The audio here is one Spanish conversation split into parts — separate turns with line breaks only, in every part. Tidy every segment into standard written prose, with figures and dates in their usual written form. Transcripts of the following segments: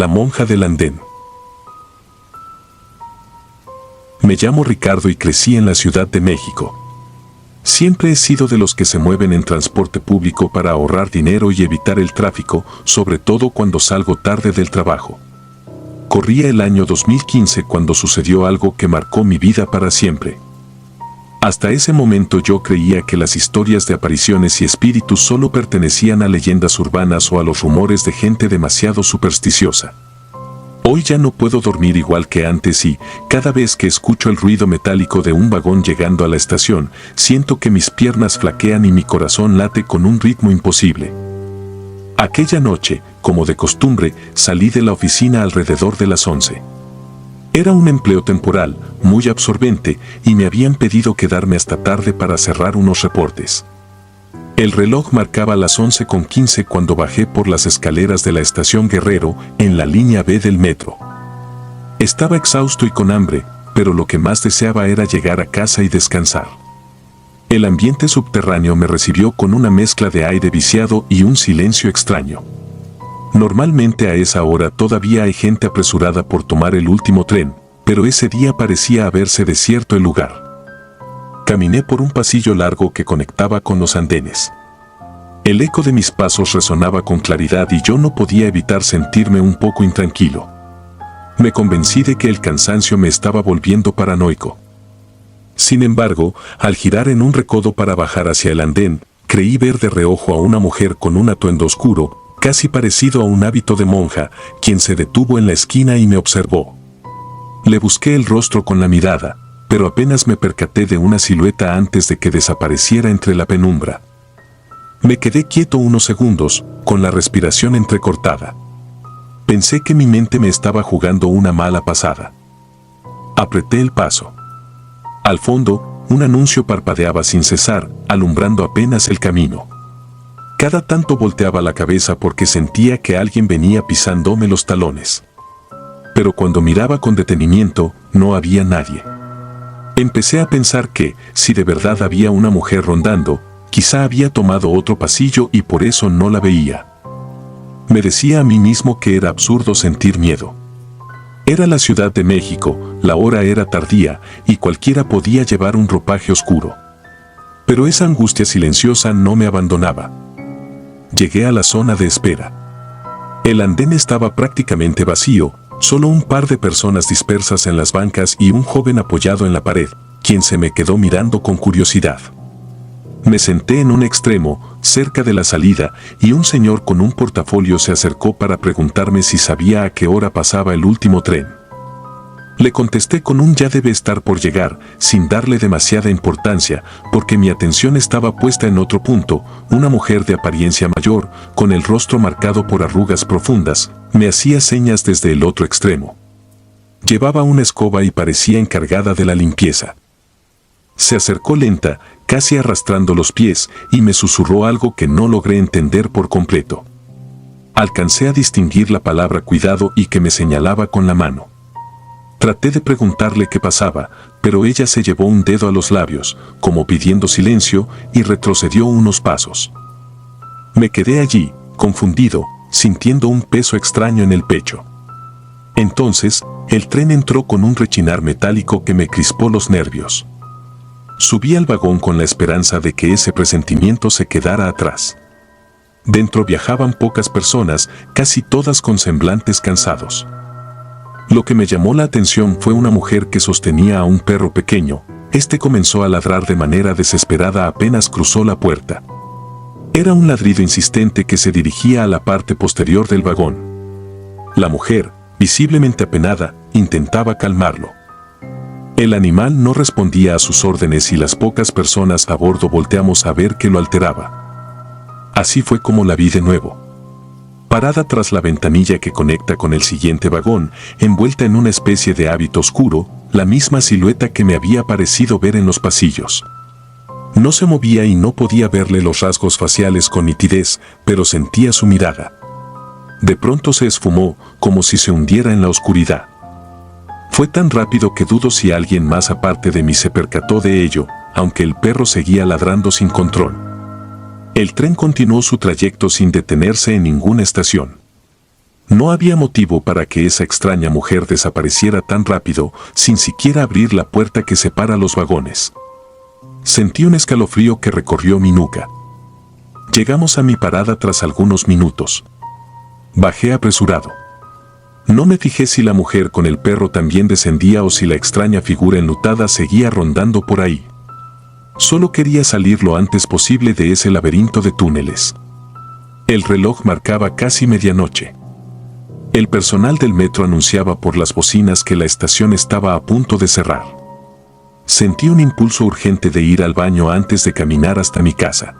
La monja del andén. Me llamo Ricardo y crecí en la Ciudad de México. Siempre he sido de los que se mueven en transporte público para ahorrar dinero y evitar el tráfico, sobre todo cuando salgo tarde del trabajo. Corría el año 2015 cuando sucedió algo que marcó mi vida para siempre. Hasta ese momento yo creía que las historias de apariciones y espíritus solo pertenecían a leyendas urbanas o a los rumores de gente demasiado supersticiosa. Hoy ya no puedo dormir igual que antes y, cada vez que escucho el ruido metálico de un vagón llegando a la estación, siento que mis piernas flaquean y mi corazón late con un ritmo imposible. Aquella noche, como de costumbre, salí de la oficina alrededor de las 11. Era un empleo temporal, muy absorbente, y me habían pedido quedarme hasta tarde para cerrar unos reportes. El reloj marcaba las 11:15 cuando bajé por las escaleras de la estación Guerrero, en la línea B del metro. Estaba exhausto y con hambre, pero lo que más deseaba era llegar a casa y descansar. El ambiente subterráneo me recibió con una mezcla de aire viciado y un silencio extraño. Normalmente a esa hora todavía hay gente apresurada por tomar el último tren, pero ese día parecía haberse desierto el lugar. Caminé por un pasillo largo que conectaba con los andenes. El eco de mis pasos resonaba con claridad y yo no podía evitar sentirme un poco intranquilo. Me convencí de que el cansancio me estaba volviendo paranoico. Sin embargo, al girar en un recodo para bajar hacia el andén, creí ver de reojo a una mujer con un atuendo oscuro, casi parecido a un hábito de monja, quien se detuvo en la esquina y me observó. Le busqué el rostro con la mirada, pero apenas me percaté de una silueta antes de que desapareciera entre la penumbra. Me quedé quieto unos segundos, con la respiración entrecortada. Pensé que mi mente me estaba jugando una mala pasada. Apreté el paso. Al fondo, un anuncio parpadeaba sin cesar, alumbrando apenas el camino. Cada tanto volteaba la cabeza porque sentía que alguien venía pisándome los talones. Pero cuando miraba con detenimiento, no había nadie. Empecé a pensar que, si de verdad había una mujer rondando, quizá había tomado otro pasillo y por eso no la veía. Me decía a mí mismo que era absurdo sentir miedo. Era la Ciudad de México, la hora era tardía y cualquiera podía llevar un ropaje oscuro. Pero esa angustia silenciosa no me abandonaba. Llegué a la zona de espera. El andén estaba prácticamente vacío, solo un par de personas dispersas en las bancas y un joven apoyado en la pared, quien se me quedó mirando con curiosidad. Me senté en un extremo, cerca de la salida, y un señor con un portafolio se acercó para preguntarme si sabía a qué hora pasaba el último tren. Le contesté con un "ya debe estar por llegar", sin darle demasiada importancia, porque mi atención estaba puesta en otro punto. Una mujer de apariencia mayor, con el rostro marcado por arrugas profundas, me hacía señas desde el otro extremo. Llevaba una escoba y parecía encargada de la limpieza. Se acercó lenta, casi arrastrando los pies, y me susurró algo que no logré entender por completo. Alcancé a distinguir la palabra cuidado y que me señalaba con la mano. Traté de preguntarle qué pasaba, pero ella se llevó un dedo a los labios, como pidiendo silencio, y retrocedió unos pasos. Me quedé allí, confundido, sintiendo un peso extraño en el pecho. Entonces, el tren entró con un rechinar metálico que me crispó los nervios. Subí al vagón con la esperanza de que ese presentimiento se quedara atrás. Dentro viajaban pocas personas, casi todas con semblantes cansados. Lo que me llamó la atención fue una mujer que sostenía a un perro pequeño. Este comenzó a ladrar de manera desesperada apenas cruzó la puerta. Era un ladrido insistente que se dirigía a la parte posterior del vagón. La mujer, visiblemente apenada, intentaba calmarlo. El animal no respondía a sus órdenes y las pocas personas a bordo volteamos a ver qué lo alteraba. Así fue como la vi de nuevo. Parada tras la ventanilla que conecta con el siguiente vagón, envuelta en una especie de hábito oscuro, la misma silueta que me había parecido ver en los pasillos. No se movía y no podía verle los rasgos faciales con nitidez, pero sentía su mirada. De pronto se esfumó, como si se hundiera en la oscuridad. Fue tan rápido que dudo si alguien más aparte de mí se percató de ello, aunque el perro seguía ladrando sin control. El tren continuó su trayecto sin detenerse en ninguna estación. No había motivo para que esa extraña mujer desapareciera tan rápido, sin siquiera abrir la puerta que separa los vagones. Sentí un escalofrío que recorrió mi nuca. Llegamos a mi parada tras algunos minutos. Bajé apresurado. No me fijé si la mujer con el perro también descendía o si la extraña figura enlutada seguía rondando por ahí. Solo quería salir lo antes posible de ese laberinto de túneles. El reloj marcaba casi medianoche. El personal del metro anunciaba por las bocinas que la estación estaba a punto de cerrar. Sentí un impulso urgente de ir al baño antes de caminar hasta mi casa.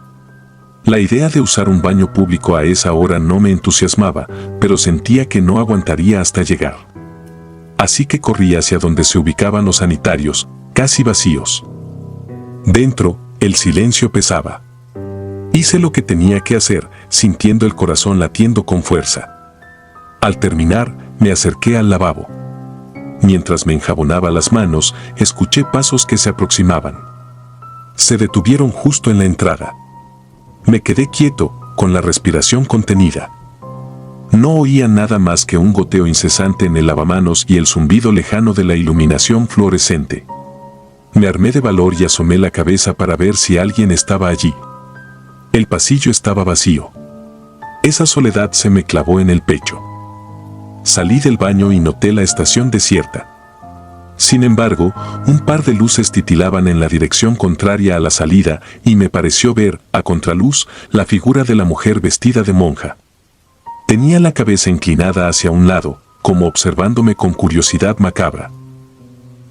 La idea de usar un baño público a esa hora no me entusiasmaba, pero sentía que no aguantaría hasta llegar. Así que corrí hacia donde se ubicaban los sanitarios, casi vacíos. Dentro, el silencio pesaba. Hice lo que tenía que hacer, sintiendo el corazón latiendo con fuerza. Al terminar, me acerqué al lavabo. Mientras me enjabonaba las manos, escuché pasos que se aproximaban. Se detuvieron justo en la entrada. Me quedé quieto, con la respiración contenida. No oía nada más que un goteo incesante en el lavamanos y el zumbido lejano de la iluminación fluorescente. Me armé de valor y asomé la cabeza para ver si alguien estaba allí. El pasillo estaba vacío. Esa soledad se me clavó en el pecho. Salí del baño y noté la estación desierta. Sin embargo, un par de luces titilaban en la dirección contraria a la salida y me pareció ver, a contraluz, la figura de la mujer vestida de monja. Tenía la cabeza inclinada hacia un lado, como observándome con curiosidad macabra.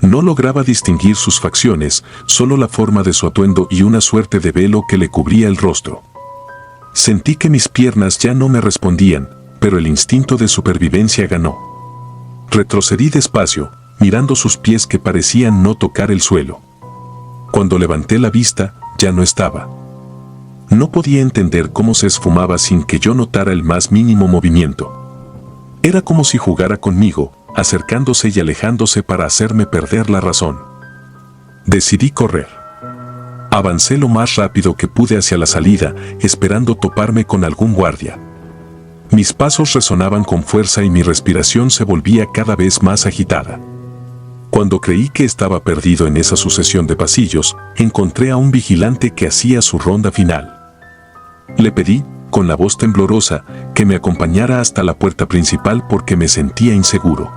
No lograba distinguir sus facciones, solo la forma de su atuendo y una suerte de velo que le cubría el rostro. Sentí que mis piernas ya no me respondían, pero el instinto de supervivencia ganó. Retrocedí despacio, mirando sus pies que parecían no tocar el suelo. Cuando levanté la vista, ya no estaba. No podía entender cómo se esfumaba sin que yo notara el más mínimo movimiento. Era como si jugara conmigo, acercándose y alejándose para hacerme perder la razón. Decidí correr. Avancé lo más rápido que pude hacia la salida, esperando toparme con algún guardia. Mis pasos resonaban con fuerza y mi respiración se volvía cada vez más agitada. Cuando creí que estaba perdido en esa sucesión de pasillos, encontré a un vigilante que hacía su ronda final. Le pedí, con la voz temblorosa, que me acompañara hasta la puerta principal porque me sentía inseguro.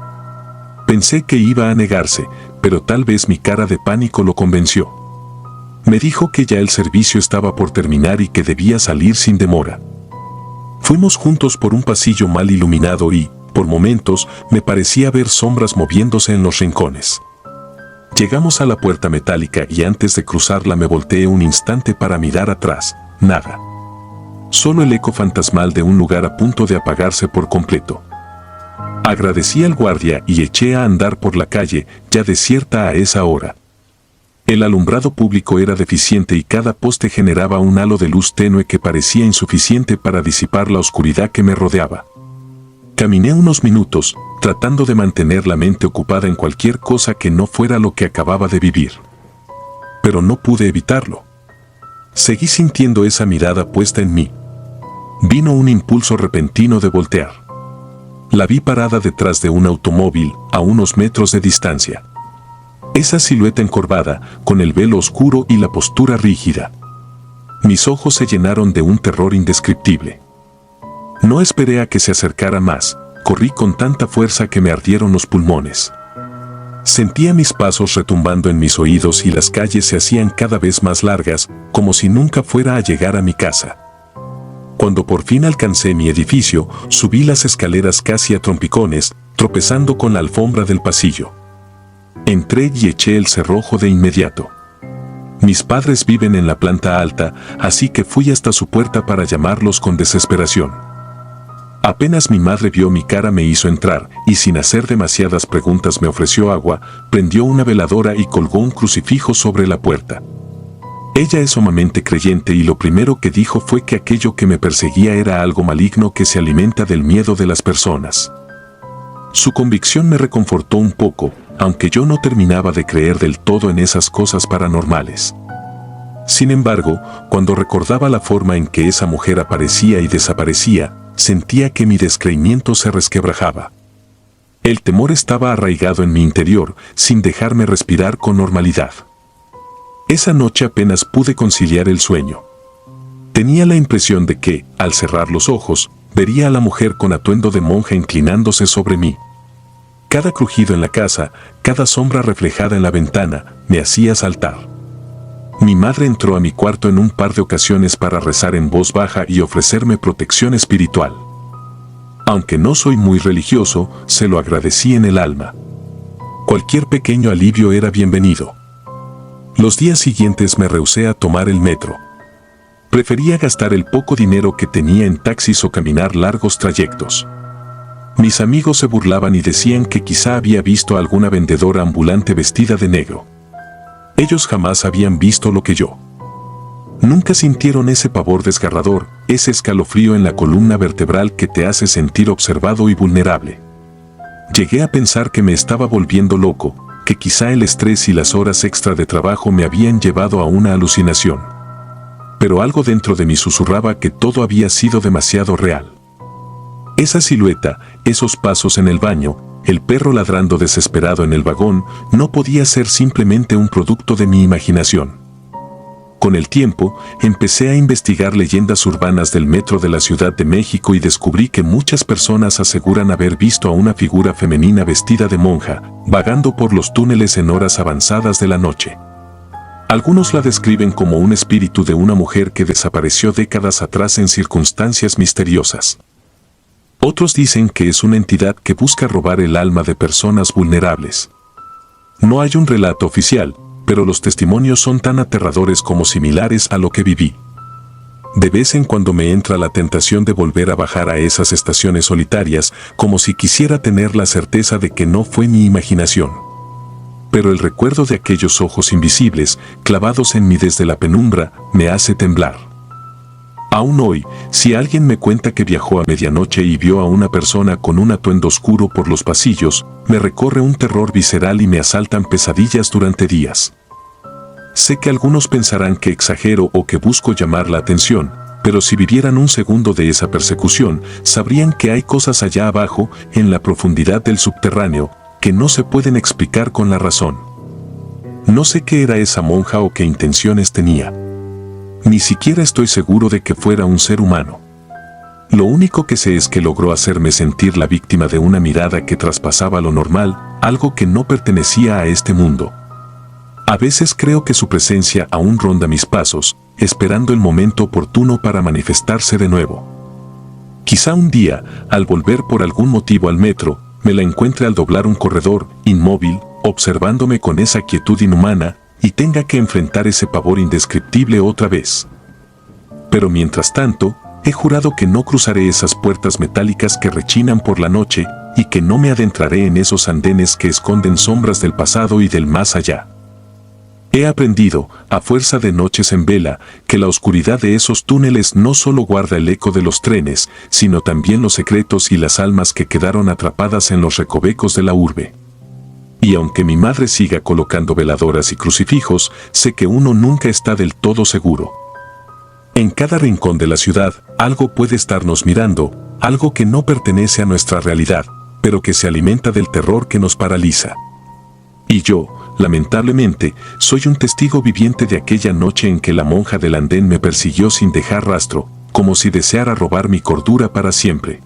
Pensé que iba a negarse, pero tal vez mi cara de pánico lo convenció. Me dijo que ya el servicio estaba por terminar y que debía salir sin demora. Fuimos juntos por un pasillo mal iluminado y, por momentos, me parecía ver sombras moviéndose en los rincones. Llegamos a la puerta metálica y antes de cruzarla me volteé un instante para mirar atrás. Nada. Solo el eco fantasmal de un lugar a punto de apagarse por completo. Agradecí al guardia y eché a andar por la calle, ya desierta a esa hora. El alumbrado público era deficiente y cada poste generaba un halo de luz tenue que parecía insuficiente para disipar la oscuridad que me rodeaba. Caminé unos minutos, tratando de mantener la mente ocupada en cualquier cosa que no fuera lo que acababa de vivir. Pero no pude evitarlo. Seguí sintiendo esa mirada puesta en mí. Vino un impulso repentino de voltear. La vi parada detrás de un automóvil, a unos metros de distancia. Esa silueta encorvada, con el velo oscuro y la postura rígida. Mis ojos se llenaron de un terror indescriptible. No esperé a que se acercara más, corrí con tanta fuerza que me ardieron los pulmones. Sentía mis pasos retumbando en mis oídos y las calles se hacían cada vez más largas, como si nunca fuera a llegar a mi casa. Cuando por fin alcancé mi edificio, subí las escaleras casi a trompicones, tropezando con la alfombra del pasillo. Entré y eché el cerrojo de inmediato. Mis padres viven en la planta alta, así que fui hasta su puerta para llamarlos con desesperación. Apenas mi madre vio mi cara me hizo entrar, y sin hacer demasiadas preguntas me ofreció agua, prendió una veladora y colgó un crucifijo sobre la puerta. Ella es sumamente creyente y lo primero que dijo fue que aquello que me perseguía era algo maligno que se alimenta del miedo de las personas. Su convicción me reconfortó un poco, aunque yo no terminaba de creer del todo en esas cosas paranormales. Sin embargo, cuando recordaba la forma en que esa mujer aparecía y desaparecía, sentía que mi descreimiento se resquebrajaba. El temor estaba arraigado en mi interior, sin dejarme respirar con normalidad. Esa noche apenas pude conciliar el sueño. Tenía la impresión de que, al cerrar los ojos, vería a la mujer con atuendo de monja inclinándose sobre mí. Cada crujido en la casa, cada sombra reflejada en la ventana, me hacía saltar. Mi madre entró a mi cuarto en un par de ocasiones para rezar en voz baja y ofrecerme protección espiritual. Aunque no soy muy religioso, se lo agradecí en el alma. Cualquier pequeño alivio era bienvenido. Los días siguientes me rehusé a tomar el metro. Prefería gastar el poco dinero que tenía en taxis o caminar largos trayectos. Mis amigos se burlaban y decían que quizá había visto a alguna vendedora ambulante vestida de negro. Ellos jamás habían visto lo que yo. Nunca sintieron ese pavor desgarrador, ese escalofrío en la columna vertebral que te hace sentir observado y vulnerable. Llegué a pensar que me estaba volviendo loco, que quizá el estrés y las horas extra de trabajo me habían llevado a una alucinación. Pero algo dentro de mí susurraba que todo había sido demasiado real. Esa silueta, esos pasos en el baño, el perro ladrando desesperado en el vagón, no podía ser simplemente un producto de mi imaginación. Con el tiempo, empecé a investigar leyendas urbanas del metro de la Ciudad de México y descubrí que muchas personas aseguran haber visto a una figura femenina vestida de monja, vagando por los túneles en horas avanzadas de la noche. Algunos la describen como un espíritu de una mujer que desapareció décadas atrás en circunstancias misteriosas. Otros dicen que es una entidad que busca robar el alma de personas vulnerables. No hay un relato oficial, pero los testimonios son tan aterradores como similares a lo que viví. De vez en cuando me entra la tentación de volver a bajar a esas estaciones solitarias, como si quisiera tener la certeza de que no fue mi imaginación. Pero el recuerdo de aquellos ojos invisibles, clavados en mí desde la penumbra, me hace temblar. Aún hoy, si alguien me cuenta que viajó a medianoche y vio a una persona con un atuendo oscuro por los pasillos, me recorre un terror visceral y me asaltan pesadillas durante días. Sé que algunos pensarán que exagero o que busco llamar la atención, pero si vivieran un segundo de esa persecución, sabrían que hay cosas allá abajo, en la profundidad del subterráneo, que no se pueden explicar con la razón. No sé qué era esa monja o qué intenciones tenía. Ni siquiera estoy seguro de que fuera un ser humano. Lo único que sé es que logró hacerme sentir la víctima de una mirada que traspasaba lo normal, algo que no pertenecía a este mundo. A veces creo que su presencia aún ronda mis pasos, esperando el momento oportuno para manifestarse de nuevo. Quizá un día, al volver por algún motivo al metro, me la encuentre al doblar un corredor, inmóvil, observándome con esa quietud inhumana, y tenga que enfrentar ese pavor indescriptible otra vez. Pero mientras tanto, he jurado que no cruzaré esas puertas metálicas que rechinan por la noche y que no me adentraré en esos andenes que esconden sombras del pasado y del más allá. He aprendido, a fuerza de noches en vela, que la oscuridad de esos túneles no solo guarda el eco de los trenes, sino también los secretos y las almas que quedaron atrapadas en los recovecos de la urbe. Y aunque mi madre siga colocando veladoras y crucifijos, sé que uno nunca está del todo seguro. En cada rincón de la ciudad, algo puede estarnos mirando, algo que no pertenece a nuestra realidad, pero que se alimenta del terror que nos paraliza. Y yo, lamentablemente, soy un testigo viviente de aquella noche en que la monja del andén me persiguió sin dejar rastro, como si deseara robar mi cordura para siempre.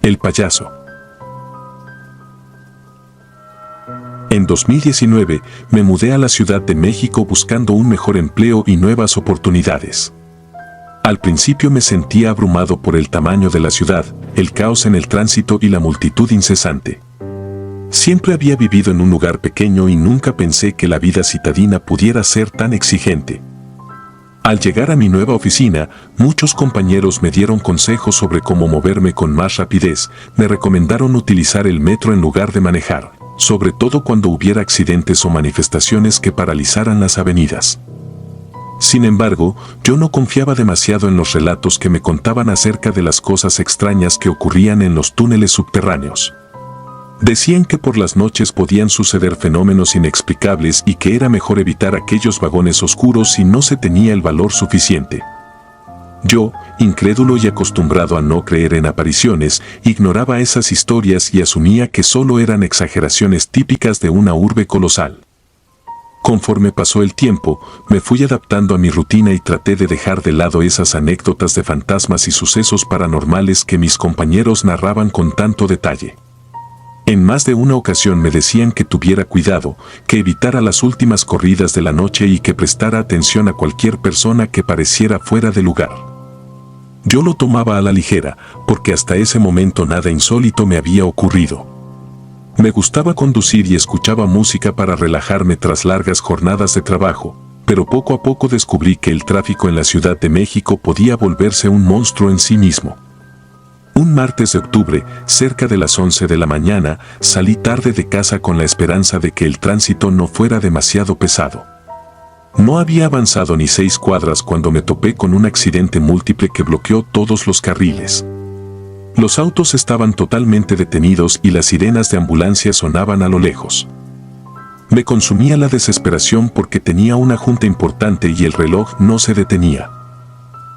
El payaso. En 2019, me mudé a la Ciudad de México buscando un mejor empleo y nuevas oportunidades. Al principio me sentía abrumado por el tamaño de la ciudad, el caos en el tránsito y la multitud incesante. Siempre había vivido en un lugar pequeño y nunca pensé que la vida citadina pudiera ser tan exigente. Al llegar a mi nueva oficina, muchos compañeros me dieron consejos sobre cómo moverme con más rapidez, me recomendaron utilizar el metro en lugar de manejar, sobre todo cuando hubiera accidentes o manifestaciones que paralizaran las avenidas. Sin embargo, yo no confiaba demasiado en los relatos que me contaban acerca de las cosas extrañas que ocurrían en los túneles subterráneos. Decían que por las noches podían suceder fenómenos inexplicables y que era mejor evitar aquellos vagones oscuros si no se tenía el valor suficiente. Yo, incrédulo y acostumbrado a no creer en apariciones, ignoraba esas historias y asumía que solo eran exageraciones típicas de una urbe colosal. Conforme pasó el tiempo, me fui adaptando a mi rutina y traté de dejar de lado esas anécdotas de fantasmas y sucesos paranormales que mis compañeros narraban con tanto detalle. En más de una ocasión me decían que tuviera cuidado, que evitara las últimas corridas de la noche y que prestara atención a cualquier persona que pareciera fuera de lugar. Yo lo tomaba a la ligera, porque hasta ese momento nada insólito me había ocurrido. Me gustaba conducir y escuchaba música para relajarme tras largas jornadas de trabajo, pero poco a poco descubrí que el tráfico en la Ciudad de México podía volverse un monstruo en sí mismo. Un martes de octubre, cerca de las 11 de la mañana, salí tarde de casa con la esperanza de que el tránsito no fuera demasiado pesado. No había avanzado ni 6 cuadras cuando me topé con un accidente múltiple que bloqueó todos los carriles. Los autos estaban totalmente detenidos y las sirenas de ambulancia sonaban a lo lejos. Me consumía la desesperación porque tenía una junta importante y el reloj no se detenía.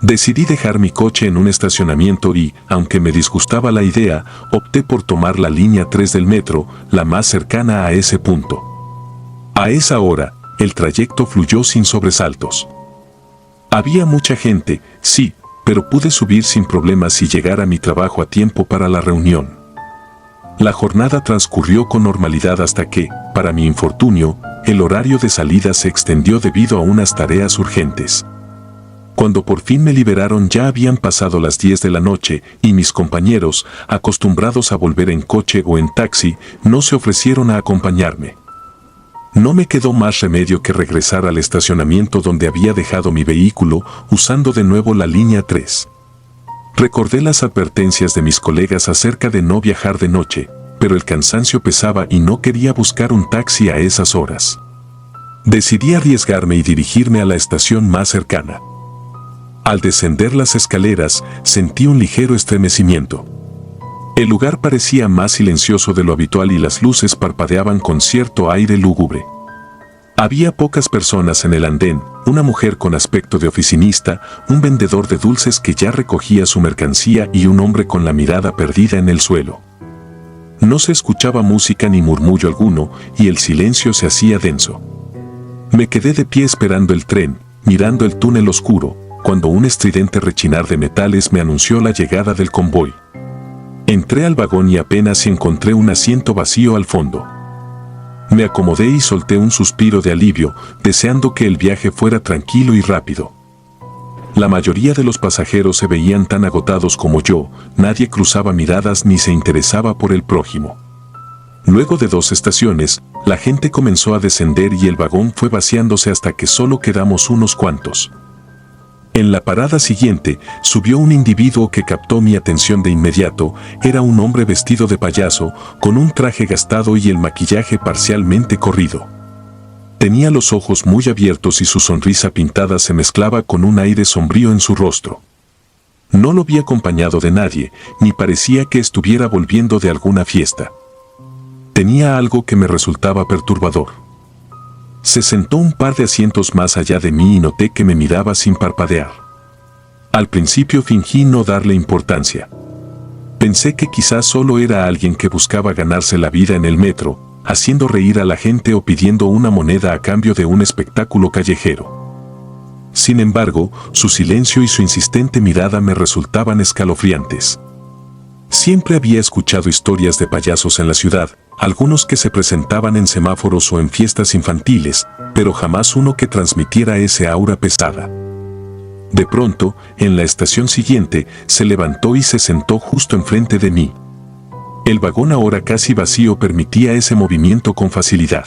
Decidí dejar mi coche en un estacionamiento y, aunque me disgustaba la idea, opté por tomar la línea 3 del metro, la más cercana a ese punto. A esa hora, el trayecto fluyó sin sobresaltos. Había mucha gente, sí, pero pude subir sin problemas y llegar a mi trabajo a tiempo para la reunión. La jornada transcurrió con normalidad hasta que, para mi infortunio, el horario de salida se extendió debido a unas tareas urgentes. Cuando por fin me liberaron ya habían pasado las 10 de la noche y mis compañeros, acostumbrados a volver en coche o en taxi, no se ofrecieron a acompañarme. No me quedó más remedio que regresar al estacionamiento donde había dejado mi vehículo, usando de nuevo la línea 3. Recordé las advertencias de mis colegas acerca de no viajar de noche, pero el cansancio pesaba y no quería buscar un taxi a esas horas. Decidí arriesgarme y dirigirme a la estación más cercana. Al descender las escaleras, sentí un ligero estremecimiento. El lugar parecía más silencioso de lo habitual y las luces parpadeaban con cierto aire lúgubre. Había pocas personas en el andén, una mujer con aspecto de oficinista, un vendedor de dulces que ya recogía su mercancía y un hombre con la mirada perdida en el suelo. No se escuchaba música ni murmullo alguno y el silencio se hacía denso. Me quedé de pie esperando el tren, mirando el túnel oscuro, cuando un estridente rechinar de metales me anunció la llegada del convoy. Entré al vagón y apenas encontré un asiento vacío al fondo. Me acomodé y solté un suspiro de alivio, deseando que el viaje fuera tranquilo y rápido. La mayoría de los pasajeros se veían tan agotados como yo, nadie cruzaba miradas ni se interesaba por el prójimo. Luego de 2 estaciones, la gente comenzó a descender y el vagón fue vaciándose hasta que solo quedamos unos cuantos. En la parada siguiente, subió un individuo que captó mi atención de inmediato. Era un hombre vestido de payaso, con un traje gastado y el maquillaje parcialmente corrido. Tenía los ojos muy abiertos y su sonrisa pintada se mezclaba con un aire sombrío en su rostro. No lo vi acompañado de nadie, ni parecía que estuviera volviendo de alguna fiesta. Tenía algo que me resultaba perturbador. Se sentó un par de asientos más allá de mí y noté que me miraba sin parpadear. Al principio fingí no darle importancia. Pensé que quizás solo era alguien que buscaba ganarse la vida en el metro, haciendo reír a la gente o pidiendo una moneda a cambio de un espectáculo callejero. Sin embargo, su silencio y su insistente mirada me resultaban escalofriantes. Siempre había escuchado historias de payasos en la ciudad, algunos que se presentaban en semáforos o en fiestas infantiles, pero jamás uno que transmitiera ese aura pesada. De pronto, en la estación siguiente, se levantó y se sentó justo enfrente de mí. El vagón ahora casi vacío permitía ese movimiento con facilidad.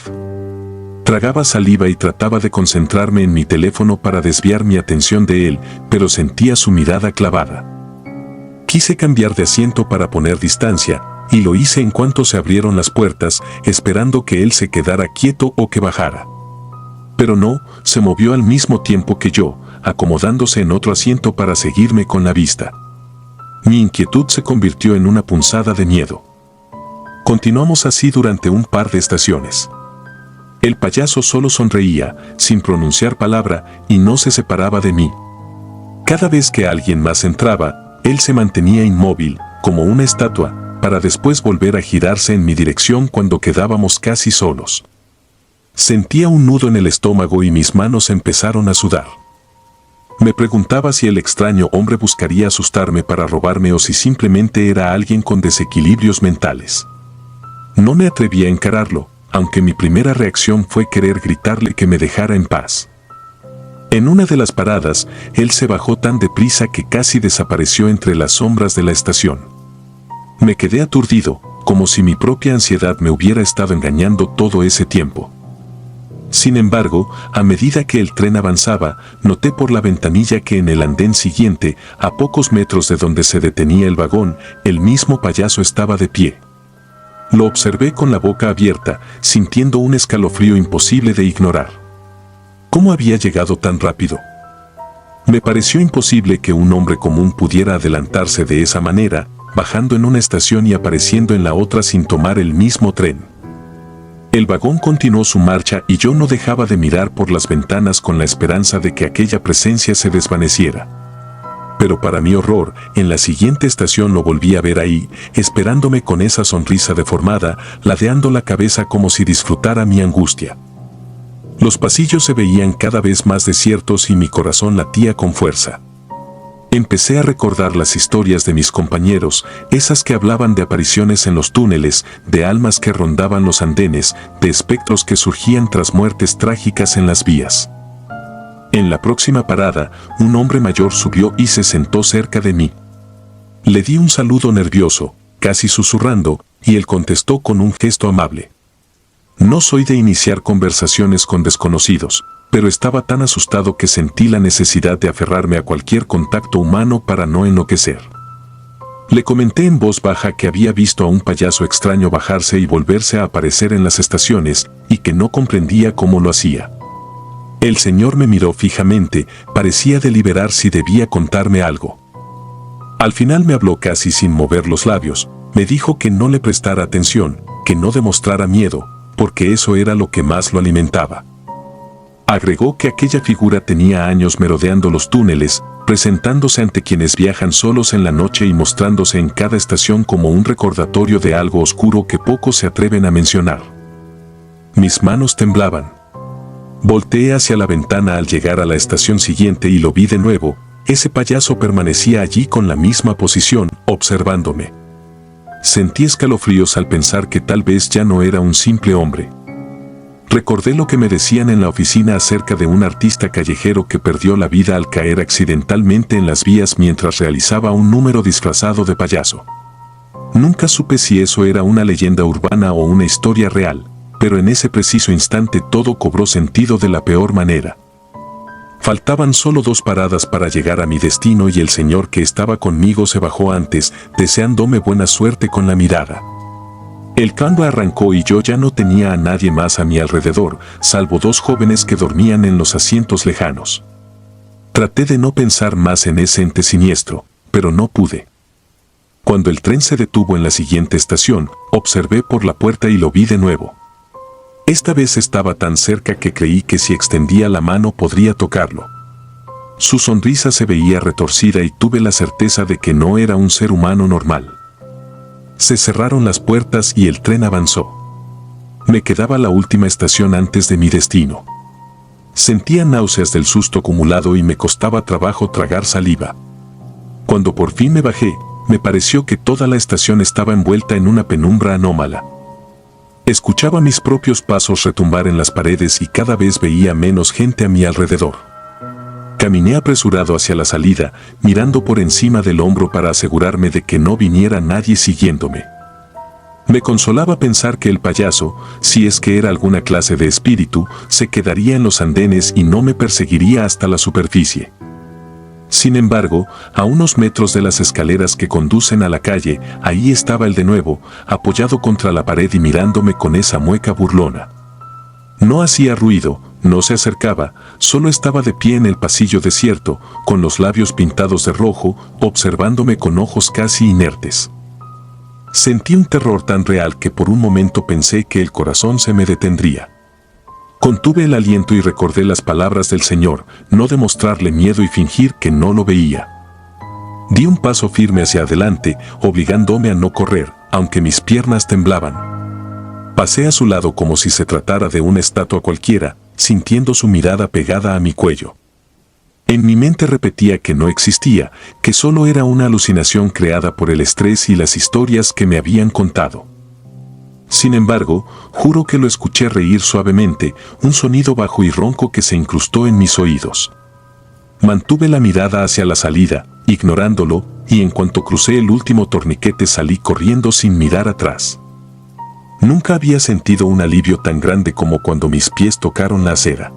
Tragaba saliva y trataba de concentrarme en mi teléfono para desviar mi atención de él, pero sentía su mirada clavada. Quise cambiar de asiento para poner distancia, y lo hice en cuanto se abrieron las puertas, esperando que él se quedara quieto o que bajara. Pero no, se movió al mismo tiempo que yo, acomodándose en otro asiento para seguirme con la vista. Mi inquietud se convirtió en una punzada de miedo. Continuamos así durante un par de estaciones. El payaso solo sonreía, sin pronunciar palabra, y no se separaba de mí. Cada vez que alguien más entraba, él se mantenía inmóvil, como una estatua, para después volver a girarse en mi dirección cuando quedábamos casi solos. Sentía un nudo en el estómago y mis manos empezaron a sudar. Me preguntaba si el extraño hombre buscaría asustarme para robarme o si simplemente era alguien con desequilibrios mentales. No me atreví a encararlo, aunque mi primera reacción fue querer gritarle que me dejara en paz. En una de las paradas, él se bajó tan deprisa que casi desapareció entre las sombras de la estación. Me quedé aturdido, como si mi propia ansiedad me hubiera estado engañando todo ese tiempo. Sin embargo, a medida que el tren avanzaba, noté por la ventanilla que en el andén siguiente, a pocos metros de donde se detenía el vagón, el mismo payaso estaba de pie. Lo observé con la boca abierta, sintiendo un escalofrío imposible de ignorar. ¿Cómo había llegado tan rápido? Me pareció imposible que un hombre común pudiera adelantarse de esa manera, bajando en una estación y apareciendo en la otra sin tomar el mismo tren. El vagón continuó su marcha y yo no dejaba de mirar por las ventanas con la esperanza de que aquella presencia se desvaneciera. Pero para mi horror, en la siguiente estación lo volví a ver ahí, esperándome con esa sonrisa deformada, ladeando la cabeza como si disfrutara mi angustia. Los pasillos se veían cada vez más desiertos y mi corazón latía con fuerza. Empecé a recordar las historias de mis compañeros, esas que hablaban de apariciones en los túneles, de almas que rondaban los andenes, de espectros que surgían tras muertes trágicas en las vías. En la próxima parada, un hombre mayor subió y se sentó cerca de mí. Le di un saludo nervioso, casi susurrando, y él contestó con un gesto amable. No soy de iniciar conversaciones con desconocidos, pero estaba tan asustado que sentí la necesidad de aferrarme a cualquier contacto humano para no enloquecer. Le comenté en voz baja que había visto a un payaso extraño bajarse y volverse a aparecer en las estaciones, y que no comprendía cómo lo hacía. El señor me miró fijamente, parecía deliberar si debía contarme algo. Al final me habló casi sin mover los labios, me dijo que no le prestara atención, que no demostrara miedo, porque eso era lo que más lo alimentaba. Agregó que aquella figura tenía años merodeando los túneles, presentándose ante quienes viajan solos en la noche y mostrándose en cada estación como un recordatorio de algo oscuro que pocos se atreven a mencionar. Mis manos temblaban. Volteé hacia la ventana al llegar a la estación siguiente y lo vi de nuevo. Ese payaso permanecía allí con la misma posición, observándome. Sentí escalofríos al pensar que tal vez ya no era un simple hombre. Recordé lo que me decían en la oficina acerca de un artista callejero que perdió la vida al caer accidentalmente en las vías mientras realizaba un número disfrazado de payaso. Nunca supe si eso era una leyenda urbana o una historia real, pero en ese preciso instante todo cobró sentido de la peor manera. Faltaban solo 2 paradas para llegar a mi destino y el señor que estaba conmigo se bajó antes, deseándome buena suerte con la mirada. El cambio arrancó y yo ya no tenía a nadie más a mi alrededor, salvo 2 jóvenes que dormían en los asientos lejanos. Traté de no pensar más en ese ente siniestro, pero no pude. Cuando el tren se detuvo en la siguiente estación, observé por la puerta y lo vi de nuevo. Esta vez estaba tan cerca que creí que si extendía la mano podría tocarlo. Su sonrisa se veía retorcida y tuve la certeza de que no era un ser humano normal. Se cerraron las puertas y el tren avanzó. Me quedaba la última estación antes de mi destino. Sentía náuseas del susto acumulado y me costaba trabajo tragar saliva. Cuando por fin me bajé, me pareció que toda la estación estaba envuelta en una penumbra anómala. Escuchaba mis propios pasos retumbar en las paredes y cada vez veía menos gente a mi alrededor. Caminé apresurado hacia la salida, mirando por encima del hombro para asegurarme de que no viniera nadie siguiéndome. Me consolaba pensar que el payaso, si es que era alguna clase de espíritu, se quedaría en los andenes y no me perseguiría hasta la superficie. Sin embargo, a unos metros de las escaleras que conducen a la calle, ahí estaba él de nuevo, apoyado contra la pared y mirándome con esa mueca burlona. No hacía ruido, no se acercaba, solo estaba de pie en el pasillo desierto, con los labios pintados de rojo, observándome con ojos casi inertes. Sentí un terror tan real que por un momento pensé que el corazón se me detendría. Contuve el aliento y recordé las palabras del Señor, no demostrarle miedo y fingir que no lo veía. Di un paso firme hacia adelante, obligándome a no correr, aunque mis piernas temblaban. Pasé a su lado como si se tratara de una estatua cualquiera, sintiendo su mirada pegada a mi cuello. En mi mente repetía que no existía, que solo era una alucinación creada por el estrés y las historias que me habían contado. Sin embargo, juro que lo escuché reír suavemente, un sonido bajo y ronco que se incrustó en mis oídos. Mantuve la mirada hacia la salida, ignorándolo, y en cuanto crucé el último torniquete salí corriendo sin mirar atrás. Nunca había sentido un alivio tan grande como cuando mis pies tocaron la acera.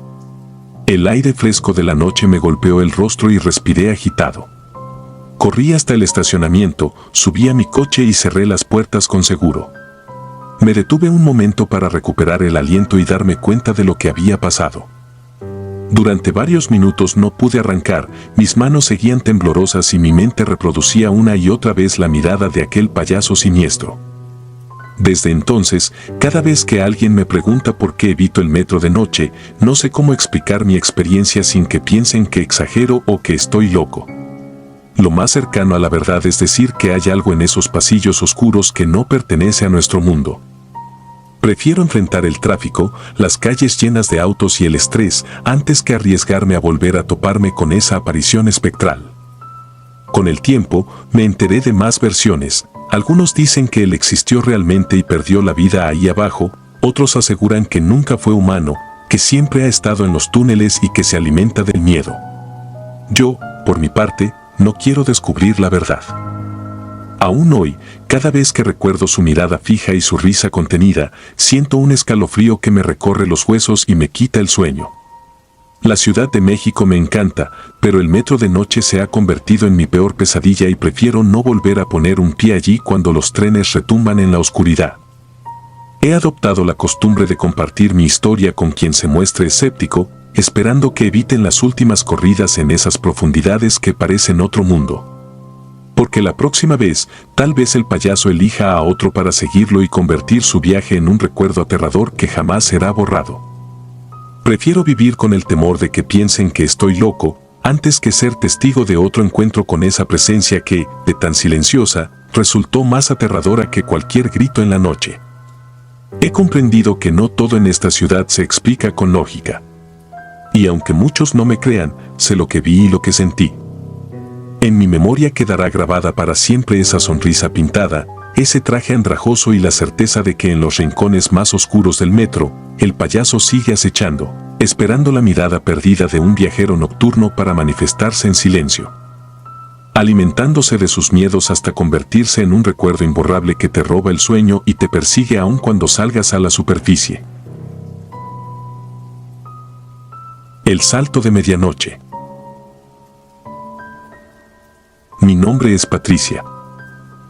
El aire fresco de la noche me golpeó el rostro y respiré agitado. Corrí hasta el estacionamiento, subí a mi coche y cerré las puertas con seguro. Me detuve un momento para recuperar el aliento y darme cuenta de lo que había pasado. Durante varios minutos no pude arrancar, mis manos seguían temblorosas y mi mente reproducía una y otra vez la mirada de aquel payaso siniestro. Desde entonces, cada vez que alguien me pregunta por qué evito el metro de noche, no sé cómo explicar mi experiencia sin que piensen que exagero o que estoy loco. Lo más cercano a la verdad es decir que hay algo en esos pasillos oscuros que no pertenece a nuestro mundo. Prefiero enfrentar el tráfico, las calles llenas de autos y el estrés, antes que arriesgarme a volver a toparme con esa aparición espectral. Con el tiempo, me enteré de más versiones. Algunos dicen que él existió realmente y perdió la vida ahí abajo, otros aseguran que nunca fue humano, que siempre ha estado en los túneles y que se alimenta del miedo. Yo, por mi parte, no quiero descubrir la verdad. Aún hoy, cada vez que recuerdo su mirada fija y su risa contenida, siento un escalofrío que me recorre los huesos y me quita el sueño. La Ciudad de México me encanta, pero el metro de noche se ha convertido en mi peor pesadilla y prefiero no volver a poner un pie allí cuando los trenes retumban en la oscuridad. He adoptado la costumbre de compartir mi historia con quien se muestre escéptico, esperando que eviten las últimas corridas en esas profundidades que parecen otro mundo. Porque la próxima vez, tal vez el payaso elija a otro para seguirlo y convertir su viaje en un recuerdo aterrador que jamás será borrado. Prefiero vivir con el temor de que piensen que estoy loco, antes que ser testigo de otro encuentro con esa presencia que, de tan silenciosa, resultó más aterradora que cualquier grito en la noche. He comprendido que no todo en esta ciudad se explica con lógica. Y aunque muchos no me crean, sé lo que vi y lo que sentí. En mi memoria quedará grabada para siempre esa sonrisa pintada, ese traje andrajoso y la certeza de que en los rincones más oscuros del metro, el payaso sigue acechando, esperando la mirada perdida de un viajero nocturno para manifestarse en silencio. Alimentándose de sus miedos hasta convertirse en un recuerdo imborrable que te roba el sueño y te persigue aun cuando salgas a la superficie. El salto de medianoche. Mi nombre es Patricia.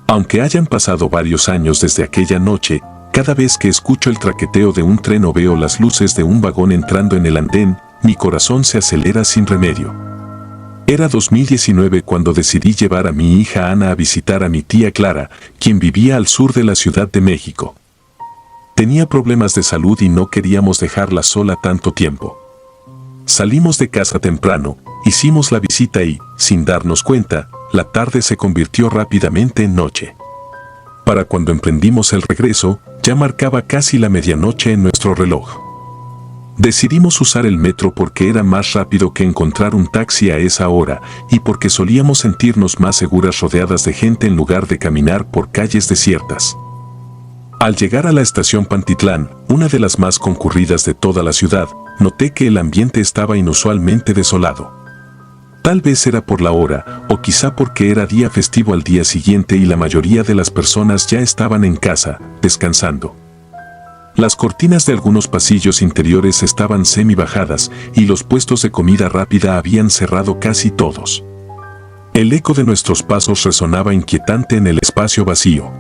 Aunque hayan pasado varios años desde aquella noche, cada vez que escucho el traqueteo de un tren o veo las luces de un vagón entrando en el andén, mi corazón se acelera sin remedio. Era 2019 cuando decidí llevar a mi hija Ana a visitar a mi tía Clara, quien vivía al sur de la Ciudad de México. Tenía problemas de salud y no queríamos dejarla sola tanto tiempo. Salimos de casa temprano, hicimos la visita y, sin darnos cuenta, la tarde se convirtió rápidamente en noche. Para cuando emprendimos el regreso, ya marcaba casi la medianoche en nuestro reloj. Decidimos usar el metro porque era más rápido que encontrar un taxi a esa hora y porque solíamos sentirnos más seguras rodeadas de gente en lugar de caminar por calles desiertas. Al llegar a la estación Pantitlán, una de las más concurridas de toda la ciudad, noté que el ambiente estaba inusualmente desolado. Tal vez era por la hora, o quizá porque era día festivo al día siguiente y la mayoría de las personas ya estaban en casa, descansando. Las cortinas de algunos pasillos interiores estaban semi-bajadas y los puestos de comida rápida habían cerrado casi todos. El eco de nuestros pasos resonaba inquietante en el espacio vacío.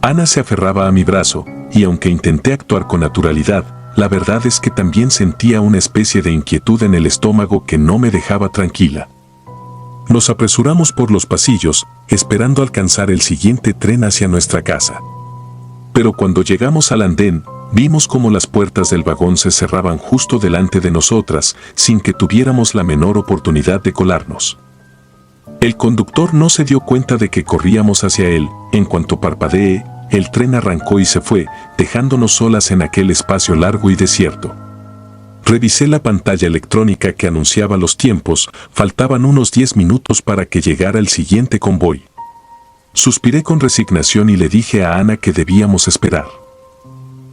Ana se aferraba a mi brazo, y aunque intenté actuar con naturalidad, la verdad es que también sentía una especie de inquietud en el estómago que no me dejaba tranquila. Nos apresuramos por los pasillos, esperando alcanzar el siguiente tren hacia nuestra casa. Pero cuando llegamos al andén, vimos cómo las puertas del vagón se cerraban justo delante de nosotras, sin que tuviéramos la menor oportunidad de colarnos. El conductor no se dio cuenta de que corríamos hacia él. En cuanto parpadeé, el tren arrancó y se fue, dejándonos solas en aquel espacio largo y desierto. Revisé la pantalla electrónica que anunciaba los tiempos. Faltaban unos 10 minutos para que llegara el siguiente convoy. Suspiré con resignación y le dije a Ana que debíamos esperar.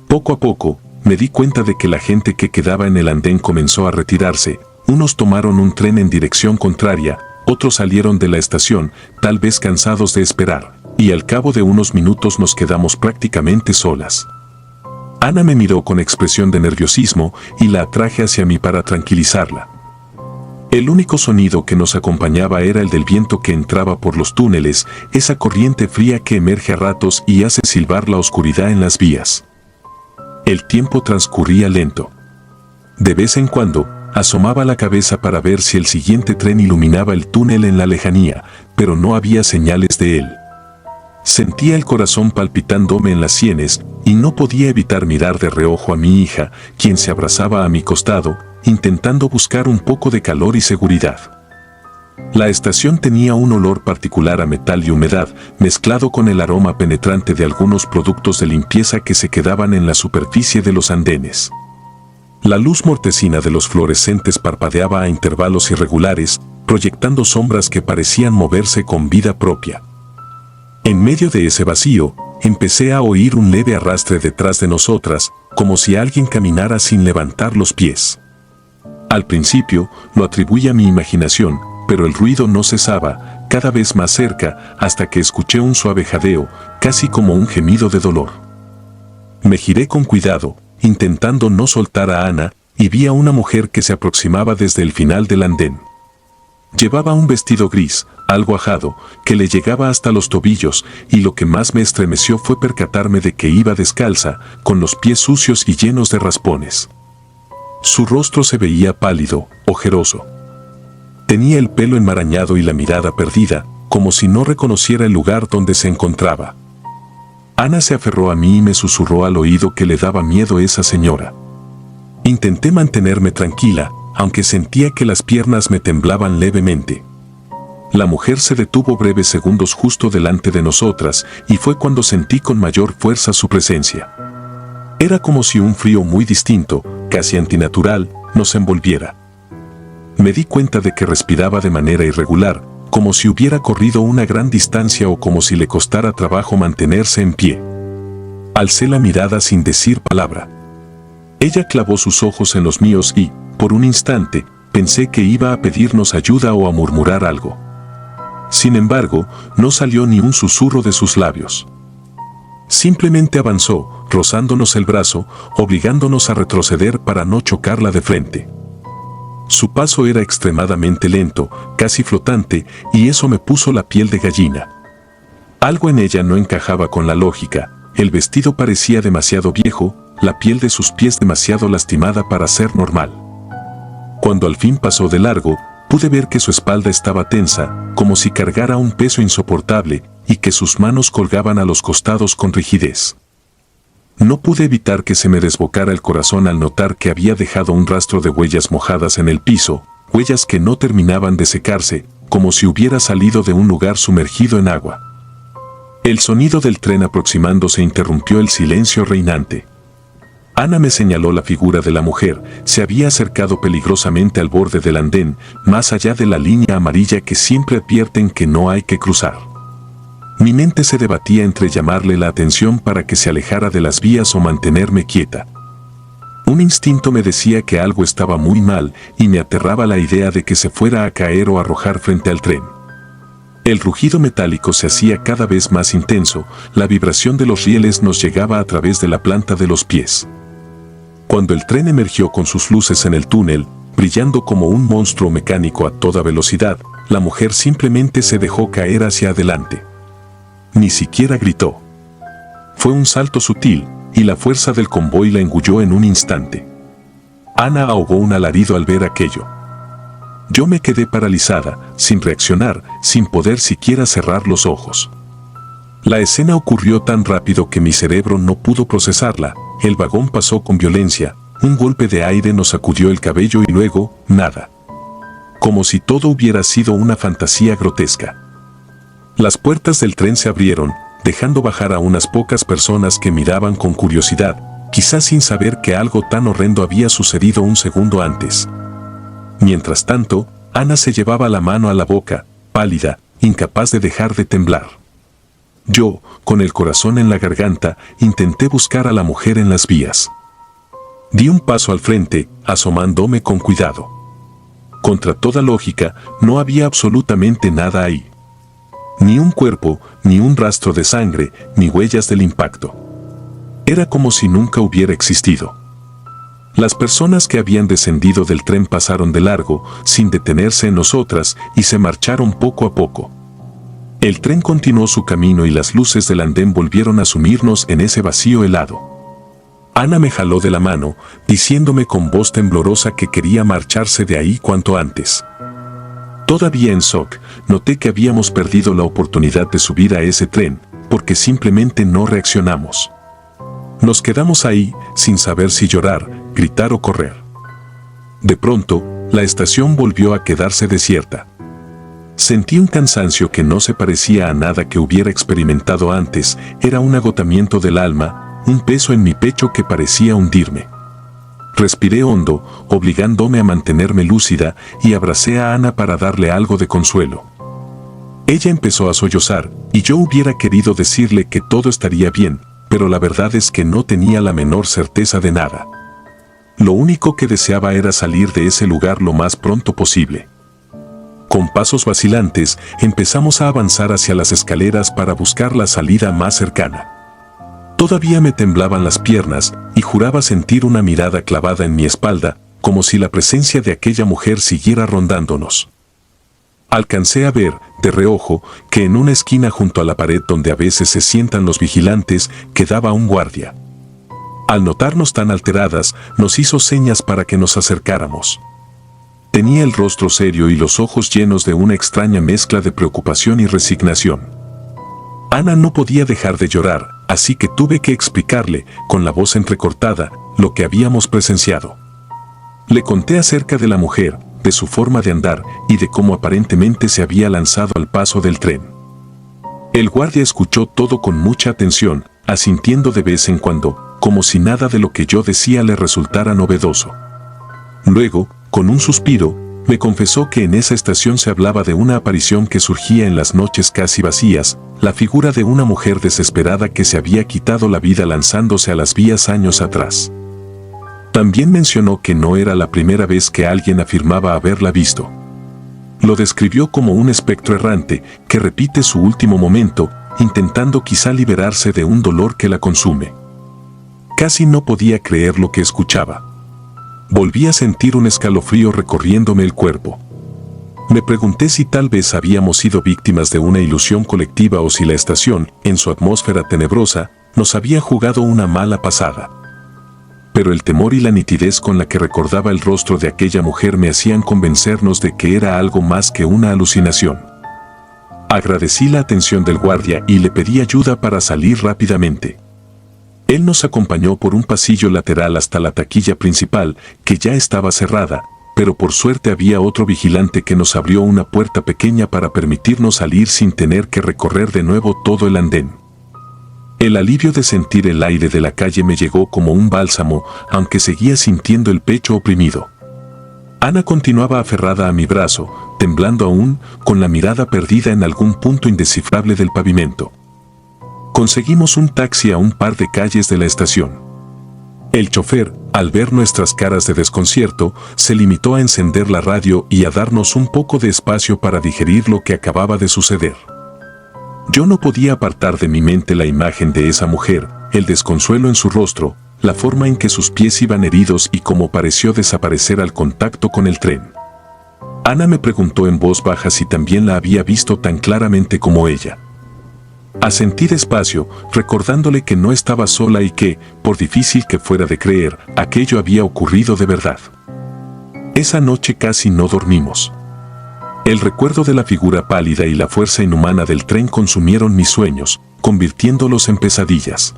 Poco a poco, me di cuenta de que la gente que quedaba en el andén comenzó a retirarse. Unos tomaron un tren en dirección contraria, otros salieron de la estación, tal vez cansados de esperar, y al cabo de unos minutos nos quedamos prácticamente solas. Ana me miró con expresión de nerviosismo y la atraje hacia mí para tranquilizarla. El único sonido que nos acompañaba era el del viento que entraba por los túneles, esa corriente fría que emerge a ratos y hace silbar la oscuridad en las vías. El tiempo transcurría lento. De vez en cuando, asomaba la cabeza para ver si el siguiente tren iluminaba el túnel en la lejanía, pero no había señales de él. Sentía el corazón palpitándome en las sienes y no podía evitar mirar de reojo a mi hija, quien se abrazaba a mi costado, intentando buscar un poco de calor y seguridad. La estación tenía un olor particular a metal y humedad, mezclado con el aroma penetrante de algunos productos de limpieza que se quedaban en la superficie de los andenes. La luz mortecina de los fluorescentes parpadeaba a intervalos irregulares, proyectando sombras que parecían moverse con vida propia. En medio de ese vacío, empecé a oír un leve arrastre detrás de nosotras, como si alguien caminara sin levantar los pies. Al principio, lo atribuí a mi imaginación, pero el ruido no cesaba, cada vez más cerca, hasta que escuché un suave jadeo, casi como un gemido de dolor. Me giré con cuidado, intentando no soltar a Ana, y vi a una mujer que se aproximaba desde el final del andén. Llevaba un vestido gris, algo ajado, que le llegaba hasta los tobillos, y lo que más me estremeció fue percatarme de que iba descalza, con los pies sucios y llenos de raspones. Su rostro se veía pálido, ojeroso. Tenía el pelo enmarañado y la mirada perdida, como si no reconociera el lugar donde se encontraba. Ana se aferró a mí y me susurró al oído que le daba miedo esa señora. Intenté mantenerme tranquila, aunque sentía que las piernas me temblaban levemente. La mujer se detuvo breves segundos justo delante de nosotras y fue cuando sentí con mayor fuerza su presencia. Era como si un frío muy distinto, casi antinatural, nos envolviera. Me di cuenta de que respiraba de manera irregular, como si hubiera corrido una gran distancia o como si le costara trabajo mantenerse en pie. Alcé la mirada sin decir palabra. Ella clavó sus ojos en los míos y, por un instante, pensé que iba a pedirnos ayuda o a murmurar algo. Sin embargo, no salió ni un susurro de sus labios. Simplemente avanzó, rozándonos el brazo, obligándonos a retroceder para no chocarla de frente. Su paso era extremadamente lento, casi flotante, y eso me puso la piel de gallina. Algo en ella no encajaba con la lógica, el vestido parecía demasiado viejo, la piel de sus pies demasiado lastimada para ser normal. Cuando al fin pasó de largo, pude ver que su espalda estaba tensa, como si cargara un peso insoportable, y que sus manos colgaban a los costados con rigidez. No pude evitar que se me desbocara el corazón al notar que había dejado un rastro de huellas mojadas en el piso, huellas que no terminaban de secarse, como si hubiera salido de un lugar sumergido en agua. El sonido del tren aproximándose interrumpió el silencio reinante. Ana me señaló la figura de la mujer, se había acercado peligrosamente al borde del andén, más allá de la línea amarilla que siempre advierten que no hay que cruzar. Mi mente se debatía entre llamarle la atención para que se alejara de las vías o mantenerme quieta. Un instinto me decía que algo estaba muy mal y me aterraba la idea de que se fuera a caer o arrojar frente al tren. El rugido metálico se hacía cada vez más intenso, la vibración de los rieles nos llegaba a través de la planta de los pies. Cuando el tren emergió con sus luces en el túnel, brillando como un monstruo mecánico a toda velocidad, la mujer simplemente se dejó caer hacia adelante. Ni siquiera gritó. Fue un salto sutil, y la fuerza del convoy la engulló en un instante. Ana ahogó un alarido al ver aquello. Yo me quedé paralizada, sin reaccionar, sin poder siquiera cerrar los ojos. La escena ocurrió tan rápido que mi cerebro no pudo procesarla, el vagón pasó con violencia, un golpe de aire nos sacudió el cabello y luego, nada. Como si todo hubiera sido una fantasía grotesca. Las puertas del tren se abrieron, dejando bajar a unas pocas personas que miraban con curiosidad, quizás sin saber que algo tan horrendo había sucedido un segundo antes. Mientras tanto, Ana se llevaba la mano a la boca, pálida, incapaz de dejar de temblar. Yo, con el corazón en la garganta, intenté buscar a la mujer en las vías. Di un paso al frente, asomándome con cuidado. Contra toda lógica, no había absolutamente nada ahí. Ni un cuerpo, ni un rastro de sangre, ni huellas del impacto. Era como si nunca hubiera existido. Las personas que habían descendido del tren pasaron de largo, sin detenerse en nosotras, y se marcharon poco a poco. El tren continuó su camino y las luces del andén volvieron a sumirnos en ese vacío helado. Ana me jaló de la mano, diciéndome con voz temblorosa que quería marcharse de ahí cuanto antes. Todavía en shock, noté que habíamos perdido la oportunidad de subir a ese tren, porque simplemente no reaccionamos. Nos quedamos ahí, sin saber si llorar, gritar o correr. De pronto, la estación volvió a quedarse desierta. Sentí un cansancio que no se parecía a nada que hubiera experimentado antes, era un agotamiento del alma, un peso en mi pecho que parecía hundirme. Respiré hondo, obligándome a mantenerme lúcida, y abracé a Ana para darle algo de consuelo. Ella empezó a sollozar, y yo hubiera querido decirle que todo estaría bien, pero la verdad es que no tenía la menor certeza de nada. Lo único que deseaba era salir de ese lugar lo más pronto posible. Con pasos vacilantes, empezamos a avanzar hacia las escaleras para buscar la salida más cercana. Todavía me temblaban las piernas y juraba sentir una mirada clavada en mi espalda, como si la presencia de aquella mujer siguiera rondándonos. Alcancé a ver, de reojo, que en una esquina junto a la pared donde a veces se sientan los vigilantes, quedaba un guardia. Al notarnos tan alteradas, nos hizo señas para que nos acercáramos. Tenía el rostro serio y los ojos llenos de una extraña mezcla de preocupación y resignación. Ana no podía dejar de llorar, así que tuve que explicarle, con la voz entrecortada, lo que habíamos presenciado. Le conté acerca de la mujer, de su forma de andar y de cómo aparentemente se había lanzado al paso del tren. El guardia escuchó todo con mucha atención, asintiendo de vez en cuando, como si nada de lo que yo decía le resultara novedoso. Luego, con un suspiro, me confesó que en esa estación se hablaba de una aparición que surgía en las noches casi vacías, la figura de una mujer desesperada que se había quitado la vida lanzándose a las vías años atrás. También mencionó que no era la primera vez que alguien afirmaba haberla visto. Lo describió como un espectro errante que repite su último momento, intentando quizá liberarse de un dolor que la consume. Casi no podía creer lo que escuchaba. Volví a sentir un escalofrío recorriéndome el cuerpo. Me pregunté si tal vez habíamos sido víctimas de una ilusión colectiva o si la estación, en su atmósfera tenebrosa, nos había jugado una mala pasada. Pero el temor y la nitidez con la que recordaba el rostro de aquella mujer me hacían convencernos de que era algo más que una alucinación. Agradecí la atención del guardia y le pedí ayuda para salir rápidamente. Él nos acompañó por un pasillo lateral hasta la taquilla principal, que ya estaba cerrada, pero por suerte había otro vigilante que nos abrió una puerta pequeña para permitirnos salir sin tener que recorrer de nuevo todo el andén. El alivio de sentir el aire de la calle me llegó como un bálsamo, aunque seguía sintiendo el pecho oprimido. Ana continuaba aferrada a mi brazo, temblando aún, con la mirada perdida en algún punto indescifrable del pavimento. Conseguimos un taxi a un par de calles de la estación. El chofer, al ver nuestras caras de desconcierto, se limitó a encender la radio y a darnos un poco de espacio para digerir lo que acababa de suceder. Yo no podía apartar de mi mente la imagen de esa mujer, el desconsuelo en su rostro, la forma en que sus pies iban heridos y cómo pareció desaparecer al contacto con el tren. Ana me preguntó en voz baja si también la había visto tan claramente como ella. Asentí despacio, recordándole que no estaba sola y que, por difícil que fuera de creer, aquello había ocurrido de verdad. Esa noche casi no dormimos. El recuerdo de la figura pálida y la fuerza inhumana del tren consumieron mis sueños, convirtiéndolos en pesadillas.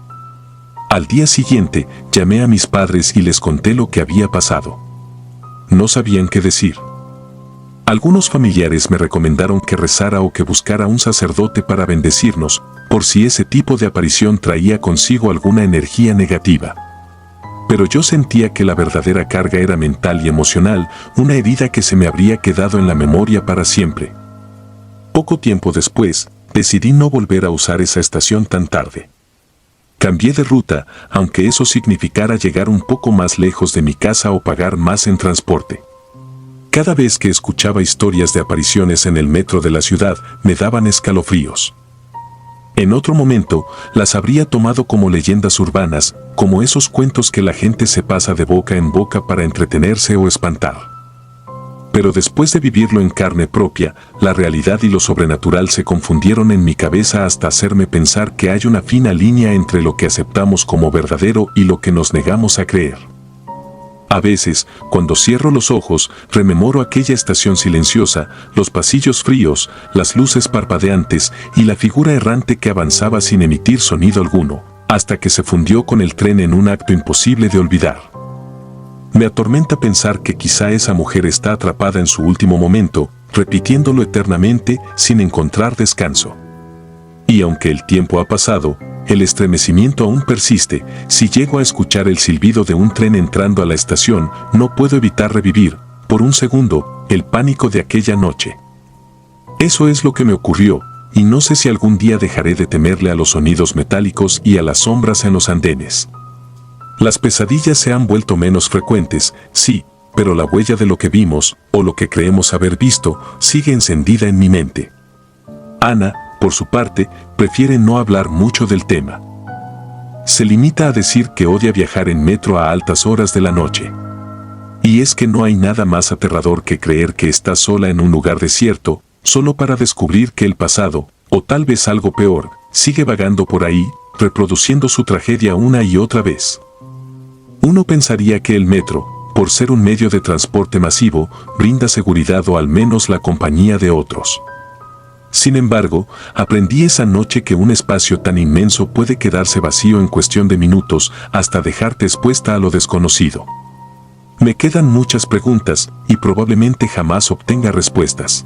Al día siguiente, llamé a mis padres y les conté lo que había pasado. No sabían qué decir. Algunos familiares me recomendaron que rezara o que buscara a un sacerdote para bendecirnos, por si ese tipo de aparición traía consigo alguna energía negativa. Pero yo sentía que la verdadera carga era mental y emocional, una herida que se me habría quedado en la memoria para siempre. Poco tiempo después, decidí no volver a usar esa estación tan tarde. Cambié de ruta, aunque eso significara llegar un poco más lejos de mi casa o pagar más en transporte. Cada vez que escuchaba historias de apariciones en el metro de la ciudad, me daban escalofríos. En otro momento, las habría tomado como leyendas urbanas, como esos cuentos que la gente se pasa de boca en boca para entretenerse o espantar. Pero después de vivirlo en carne propia, la realidad y lo sobrenatural se confundieron en mi cabeza hasta hacerme pensar que hay una fina línea entre lo que aceptamos como verdadero y lo que nos negamos a creer. A veces, cuando cierro los ojos, rememoro aquella estación silenciosa, los pasillos fríos, las luces parpadeantes y la figura errante que avanzaba sin emitir sonido alguno, hasta que se fundió con el tren en un acto imposible de olvidar. Me atormenta pensar que quizá esa mujer está atrapada en su último momento, repitiéndolo eternamente sin encontrar descanso. Y aunque el tiempo ha pasado, el estremecimiento aún persiste. Si llego a escuchar el silbido de un tren entrando a la estación, no puedo evitar revivir, por un segundo, el pánico de aquella noche. Eso es lo que me ocurrió, y no sé si algún día dejaré de temerle a los sonidos metálicos y a las sombras en los andenes. Las pesadillas se han vuelto menos frecuentes, sí, pero la huella de lo que vimos, o lo que creemos haber visto, sigue encendida en mi mente. Ana, por su parte, prefiere no hablar mucho del tema. Se limita a decir que odia viajar en metro a altas horas de la noche. Y es que no hay nada más aterrador que creer que estás sola en un lugar desierto, solo para descubrir que el pasado, o tal vez algo peor, sigue vagando por ahí, reproduciendo su tragedia una y otra vez. Uno pensaría que el metro, por ser un medio de transporte masivo, brinda seguridad o al menos la compañía de otros. Sin embargo, aprendí esa noche que un espacio tan inmenso puede quedarse vacío en cuestión de minutos hasta dejarte expuesta a lo desconocido. Me quedan muchas preguntas y probablemente jamás obtenga respuestas.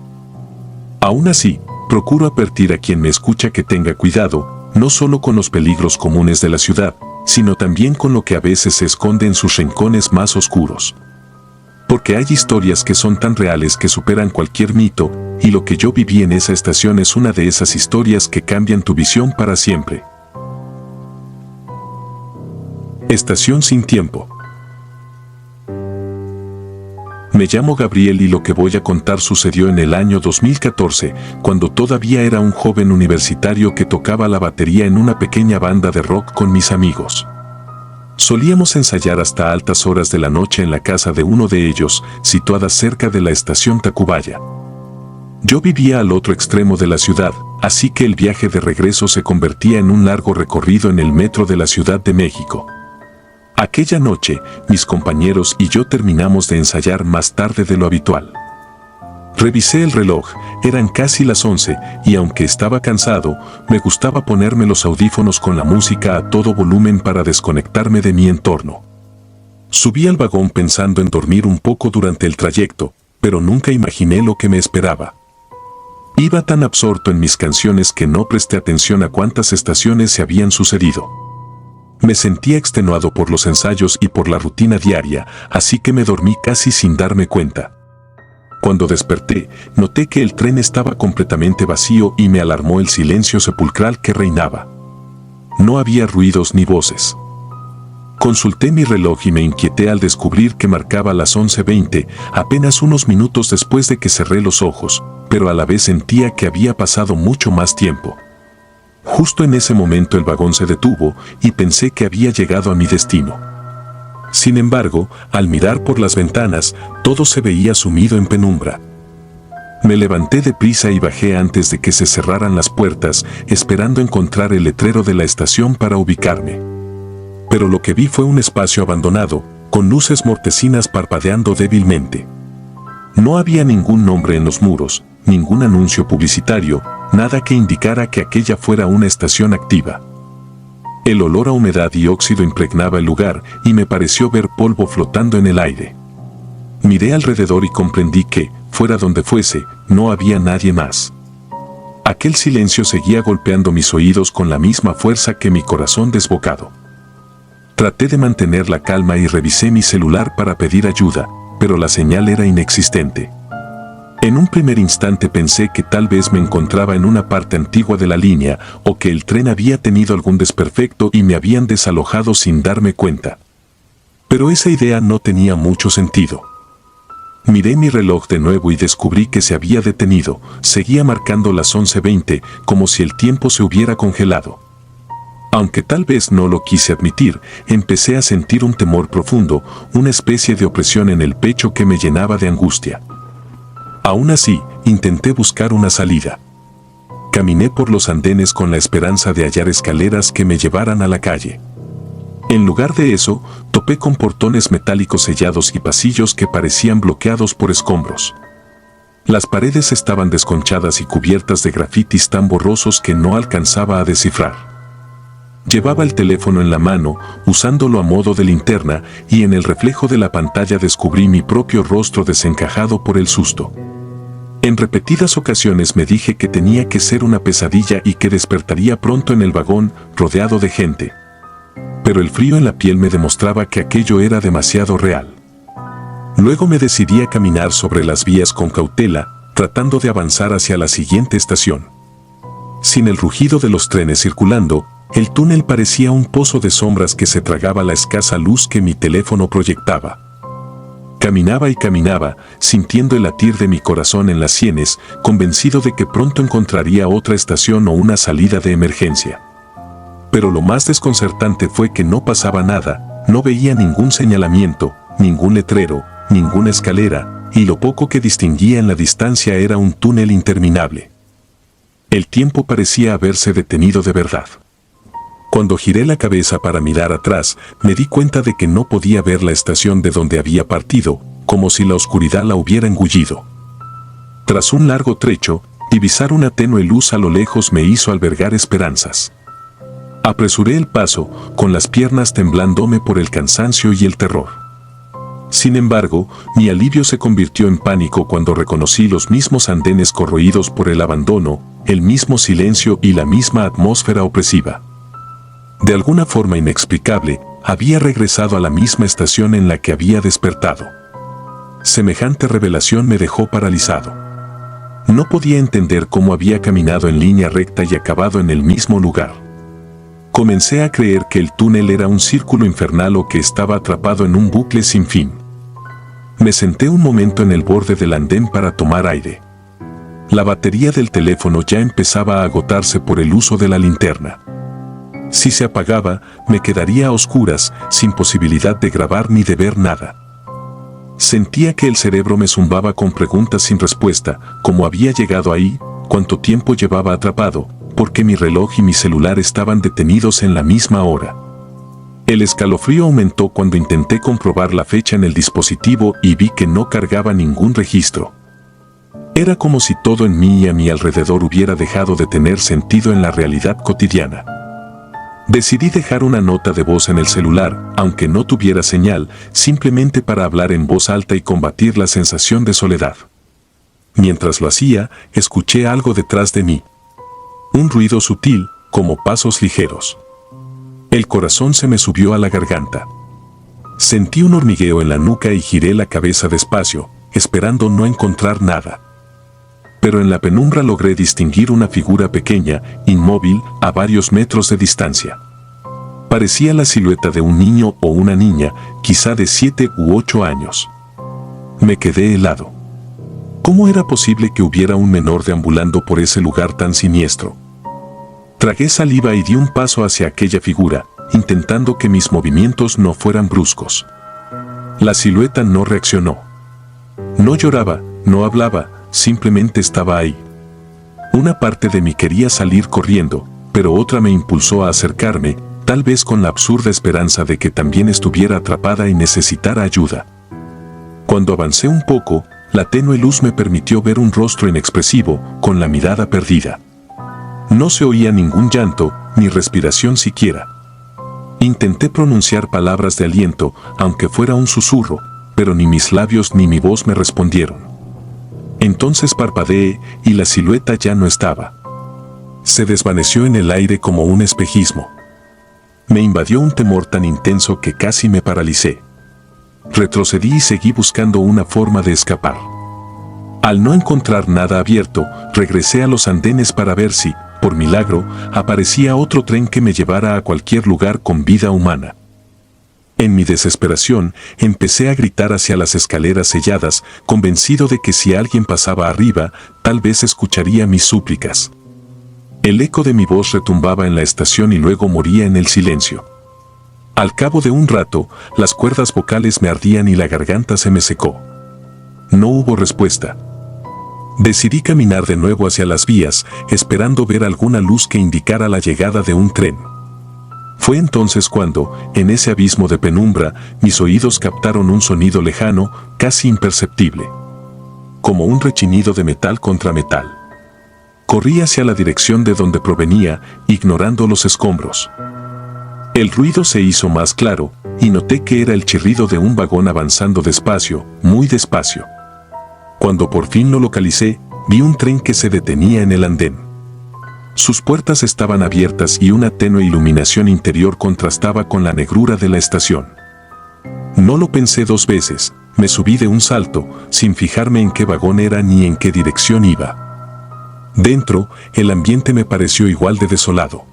Aún así, procuro advertir a quien me escucha que tenga cuidado, no solo con los peligros comunes de la ciudad, sino también con lo que a veces se esconde en sus rincones más oscuros. Porque hay historias que son tan reales que superan cualquier mito, y lo que yo viví en esa estación es una de esas historias que cambian tu visión para siempre. Estación sin tiempo. Me llamo Gabriel y lo que voy a contar sucedió en el año 2014, cuando todavía era un joven universitario que tocaba la batería en una pequeña banda de rock con mis amigos. Solíamos ensayar hasta altas horas de la noche en la casa de uno de ellos, situada cerca de la estación Tacubaya. Yo vivía al otro extremo de la ciudad, así que el viaje de regreso se convertía en un largo recorrido en el metro de la Ciudad de México. Aquella noche, mis compañeros y yo terminamos de ensayar más tarde de lo habitual. Revisé el reloj, eran casi las 11, y aunque estaba cansado, me gustaba ponerme los audífonos con la música a todo volumen para desconectarme de mi entorno. Subí al vagón pensando en dormir un poco durante el trayecto, pero nunca imaginé lo que me esperaba. Iba tan absorto en mis canciones que no presté atención a cuántas estaciones se habían sucedido. Me sentía extenuado por los ensayos y por la rutina diaria, así que me dormí casi sin darme cuenta. Cuando desperté, noté que el tren estaba completamente vacío y me alarmó el silencio sepulcral que reinaba. No había ruidos ni voces. Consulté mi reloj y me inquieté al descubrir que marcaba las 11:20, apenas unos minutos después de que cerré los ojos, pero a la vez sentía que había pasado mucho más tiempo. Justo en ese momento el vagón se detuvo y pensé que había llegado a mi destino. Sin embargo, al mirar por las ventanas, todo se veía sumido en penumbra. Me levanté deprisa y bajé antes de que se cerraran las puertas, esperando encontrar el letrero de la estación para ubicarme. Pero lo que vi fue un espacio abandonado, con luces mortecinas parpadeando débilmente. No había ningún nombre en los muros, ningún anuncio publicitario, nada que indicara que aquella fuera una estación activa. El olor a humedad y óxido impregnaba el lugar y me pareció ver polvo flotando en el aire. Miré alrededor y comprendí que, fuera donde fuese, no había nadie más. Aquel silencio seguía golpeando mis oídos con la misma fuerza que mi corazón desbocado. Traté de mantener la calma y revisé mi celular para pedir ayuda, pero la señal era inexistente. En un primer instante pensé que tal vez me encontraba en una parte antigua de la línea o que el tren había tenido algún desperfecto y me habían desalojado sin darme cuenta. Pero esa idea no tenía mucho sentido. Miré mi reloj de nuevo y descubrí que se había detenido, seguía marcando las 11:20 como si el tiempo se hubiera congelado. Aunque tal vez no lo quise admitir, empecé a sentir un temor profundo, una especie de opresión en el pecho que me llenaba de angustia. Aún así, intenté buscar una salida. Caminé por los andenes con la esperanza de hallar escaleras que me llevaran a la calle. En lugar de eso, topé con portones metálicos sellados y pasillos que parecían bloqueados por escombros. Las paredes estaban desconchadas y cubiertas de grafitis tan borrosos que no alcanzaba a descifrar. Llevaba el teléfono en la mano, usándolo a modo de linterna, y en el reflejo de la pantalla descubrí mi propio rostro desencajado por el susto. En repetidas ocasiones me dije que tenía que ser una pesadilla y que despertaría pronto en el vagón, rodeado de gente. Pero el frío en la piel me demostraba que aquello era demasiado real. Luego me decidí a caminar sobre las vías con cautela, tratando de avanzar hacia la siguiente estación. Sin el rugido de los trenes circulando, el túnel parecía un pozo de sombras que se tragaba la escasa luz que mi teléfono proyectaba. Caminaba y caminaba, sintiendo el latir de mi corazón en las sienes, convencido de que pronto encontraría otra estación o una salida de emergencia. Pero lo más desconcertante fue que no pasaba nada, no veía ningún señalamiento, ningún letrero, ninguna escalera, y lo poco que distinguía en la distancia era un túnel interminable. El tiempo parecía haberse detenido de verdad. Cuando giré la cabeza para mirar atrás, me di cuenta de que no podía ver la estación de donde había partido, como si la oscuridad la hubiera engullido. Tras un largo trecho, divisar una tenue luz a lo lejos me hizo albergar esperanzas. Apresuré el paso, con las piernas temblándome por el cansancio y el terror. Sin embargo, mi alivio se convirtió en pánico cuando reconocí los mismos andenes corroídos por el abandono, el mismo silencio y la misma atmósfera opresiva. De alguna forma inexplicable, había regresado a la misma estación en la que había despertado. Semejante revelación me dejó paralizado. No podía entender cómo había caminado en línea recta y acabado en el mismo lugar. Comencé a creer que el túnel era un círculo infernal o que estaba atrapado en un bucle sin fin. Me senté un momento en el borde del andén para tomar aire. La batería del teléfono ya empezaba a agotarse por el uso de la linterna. Si se apagaba, me quedaría a oscuras, sin posibilidad de grabar ni de ver nada. Sentía que el cerebro me zumbaba con preguntas sin respuesta, cómo había llegado ahí, cuánto tiempo llevaba atrapado, porque mi reloj y mi celular estaban detenidos en la misma hora. El escalofrío aumentó cuando intenté comprobar la fecha en el dispositivo y vi que no cargaba ningún registro. Era como si todo en mí y a mi alrededor hubiera dejado de tener sentido en la realidad cotidiana. Decidí dejar una nota de voz en el celular, aunque no tuviera señal, simplemente para hablar en voz alta y combatir la sensación de soledad. Mientras lo hacía, escuché algo detrás de mí. Un ruido sutil, como pasos ligeros. El corazón se me subió a la garganta. Sentí un hormigueo en la nuca y giré la cabeza despacio, esperando no encontrar nada. Pero en la penumbra logré distinguir una figura pequeña, inmóvil, a varios metros de distancia. Parecía la silueta de un niño o una niña, quizá de 7 u 8 años. Me quedé helado. ¿Cómo era posible que hubiera un menor deambulando por ese lugar tan siniestro? Tragué saliva y di un paso hacia aquella figura, intentando que mis movimientos no fueran bruscos. La silueta no reaccionó. No lloraba, no hablaba, simplemente estaba ahí. Una parte de mí quería salir corriendo, pero otra me impulsó a acercarme, tal vez con la absurda esperanza de que también estuviera atrapada y necesitara ayuda. Cuando avancé un poco, la tenue luz me permitió ver un rostro inexpresivo, con la mirada perdida. No se oía ningún llanto, ni respiración siquiera. Intenté pronunciar palabras de aliento, aunque fuera un susurro, pero ni mis labios ni mi voz me respondieron. Entonces parpadeé y la silueta ya no estaba. Se desvaneció en el aire como un espejismo. Me invadió un temor tan intenso que casi me paralicé. Retrocedí y seguí buscando una forma de escapar. Al no encontrar nada abierto, regresé a los andenes para ver si, por milagro, aparecía otro tren que me llevara a cualquier lugar con vida humana. En mi desesperación, empecé a gritar hacia las escaleras selladas, convencido de que si alguien pasaba arriba, tal vez escucharía mis súplicas. El eco de mi voz retumbaba en la estación y luego moría en el silencio. Al cabo de un rato, las cuerdas vocales me ardían y la garganta se me secó. No hubo respuesta. Decidí caminar de nuevo hacia las vías, esperando ver alguna luz que indicara la llegada de un tren. Fue entonces cuando, en ese abismo de penumbra, mis oídos captaron un sonido lejano, casi imperceptible. Como un rechinido de metal contra metal. Corrí hacia la dirección de donde provenía, ignorando los escombros. El ruido se hizo más claro, y noté que era el chirrido de un vagón avanzando despacio, muy despacio. Cuando por fin lo localicé, vi un tren que se detenía en el andén. Sus puertas estaban abiertas y una tenue iluminación interior contrastaba con la negrura de la estación. No lo pensé dos veces, me subí de un salto, sin fijarme en qué vagón era ni en qué dirección iba. Dentro, el ambiente me pareció igual de desolado.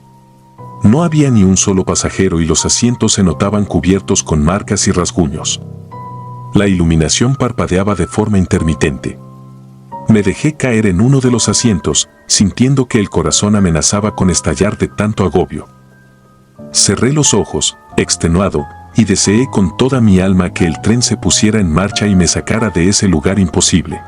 No había ni un solo pasajero y los asientos se notaban cubiertos con marcas y rasguños. La iluminación parpadeaba de forma intermitente. Me dejé caer en uno de los asientos, sintiendo que el corazón amenazaba con estallar de tanto agobio. Cerré los ojos, extenuado, y deseé con toda mi alma que el tren se pusiera en marcha y me sacara de ese lugar imposible.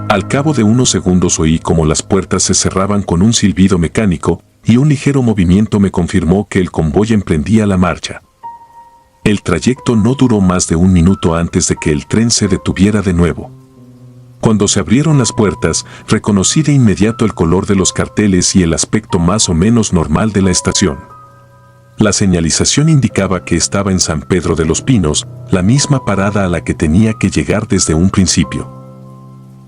Al cabo de unos segundos oí como las puertas se cerraban con un silbido mecánico, y un ligero movimiento me confirmó que el convoy emprendía la marcha. El trayecto no duró más de un minuto antes de que el tren se detuviera de nuevo. Cuando se abrieron las puertas, reconocí de inmediato el color de los carteles y el aspecto más o menos normal de la estación. La señalización indicaba que estaba en San Pedro de los Pinos, la misma parada a la que tenía que llegar desde un principio.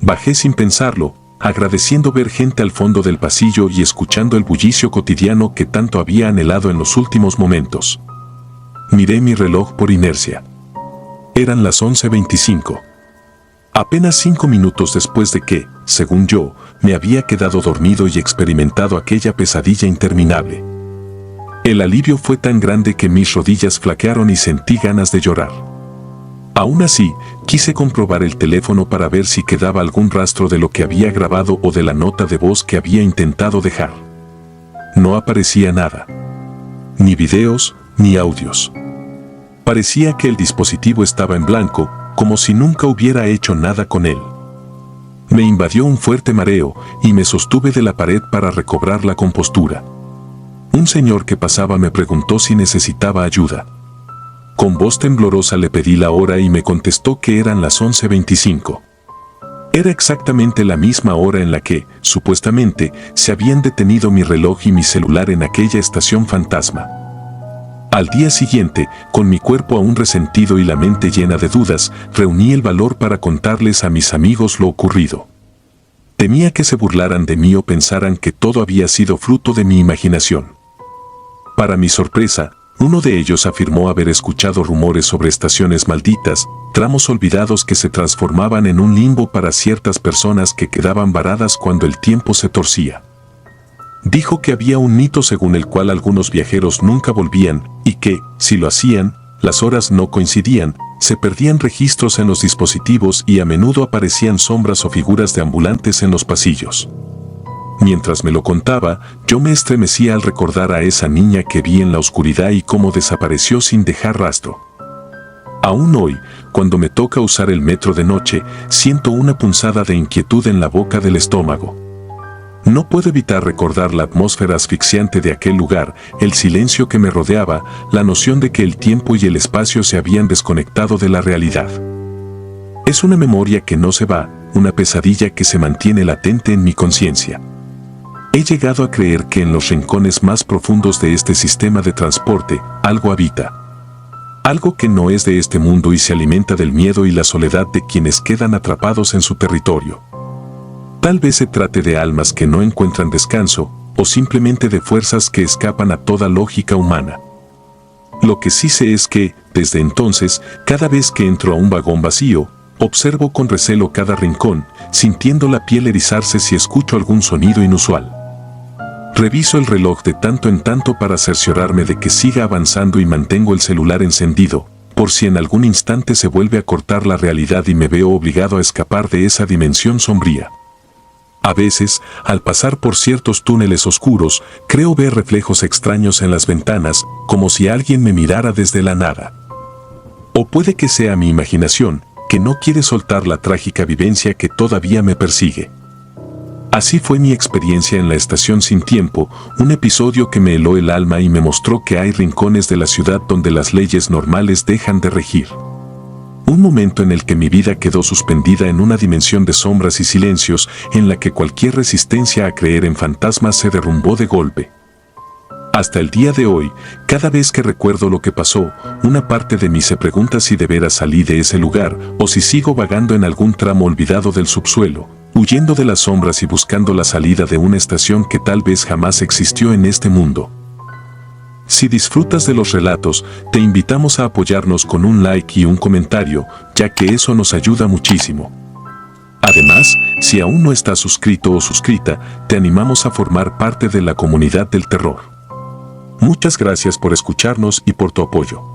Bajé sin pensarlo, agradeciendo ver gente al fondo del pasillo y escuchando el bullicio cotidiano que tanto había anhelado en los últimos momentos. Miré mi reloj por inercia. Eran las 11:25. Apenas 5 minutos después de que, según yo, me había quedado dormido y experimentado aquella pesadilla interminable. El alivio fue tan grande que mis rodillas flaquearon y sentí ganas de llorar. Aún así, quise comprobar el teléfono para ver si quedaba algún rastro de lo que había grabado o de la nota de voz que había intentado dejar. No aparecía nada. Ni videos, ni audios. Parecía que el dispositivo estaba en blanco, como si nunca hubiera hecho nada con él. Me invadió un fuerte mareo y me sostuve de la pared para recobrar la compostura. Un señor que pasaba me preguntó si necesitaba ayuda. Con voz temblorosa le pedí la hora y me contestó que eran las 11:25. Era exactamente la misma hora en la que, supuestamente, se habían detenido mi reloj y mi celular en aquella estación fantasma. Al día siguiente, con mi cuerpo aún resentido y la mente llena de dudas, reuní el valor para contarles a mis amigos lo ocurrido. Temía que se burlaran de mí o pensaran que todo había sido fruto de mi imaginación. Para mi sorpresa, uno de ellos afirmó haber escuchado rumores sobre estaciones malditas, tramos olvidados que se transformaban en un limbo para ciertas personas que quedaban varadas cuando el tiempo se torcía. Dijo que había un mito según el cual algunos viajeros nunca volvían y que, si lo hacían, las horas no coincidían, se perdían registros en los dispositivos y a menudo aparecían sombras o figuras de ambulantes en los pasillos. Mientras me lo contaba, yo me estremecía al recordar a esa niña que vi en la oscuridad y cómo desapareció sin dejar rastro. Aún hoy, cuando me toca usar el metro de noche, siento una punzada de inquietud en la boca del estómago. No puedo evitar recordar la atmósfera asfixiante de aquel lugar, el silencio que me rodeaba, la noción de que el tiempo y el espacio se habían desconectado de la realidad. Es una memoria que no se va, una pesadilla que se mantiene latente en mi conciencia. He llegado a creer que en los rincones más profundos de este sistema de transporte, algo habita. Algo que no es de este mundo y se alimenta del miedo y la soledad de quienes quedan atrapados en su territorio. Tal vez se trate de almas que no encuentran descanso, o simplemente de fuerzas que escapan a toda lógica humana. Lo que sí sé es que, desde entonces, cada vez que entro a un vagón vacío, observo con recelo cada rincón, sintiendo la piel erizarse si escucho algún sonido inusual. Reviso el reloj de tanto en tanto para cerciorarme de que siga avanzando y mantengo el celular encendido, por si en algún instante se vuelve a cortar la realidad y me veo obligado a escapar de esa dimensión sombría. A veces, al pasar por ciertos túneles oscuros, creo ver reflejos extraños en las ventanas, como si alguien me mirara desde la nada. O puede que sea mi imaginación, que no quiere soltar la trágica vivencia que todavía me persigue. Así fue mi experiencia en la estación Sin Tiempo, un episodio que me heló el alma y me mostró que hay rincones de la ciudad donde las leyes normales dejan de regir. Un momento en el que mi vida quedó suspendida en una dimensión de sombras y silencios en la que cualquier resistencia a creer en fantasmas se derrumbó de golpe. Hasta el día de hoy, cada vez que recuerdo lo que pasó, una parte de mí se pregunta si de veras salí de ese lugar o si sigo vagando en algún tramo olvidado del subsuelo, huyendo de las sombras y buscando la salida de una estación que tal vez jamás existió en este mundo. Si disfrutas de los relatos, te invitamos a apoyarnos con un like y un comentario, ya que eso nos ayuda muchísimo. Además, si aún no estás suscrito o suscrita, te animamos a formar parte de la comunidad del terror. Muchas gracias por escucharnos y por tu apoyo.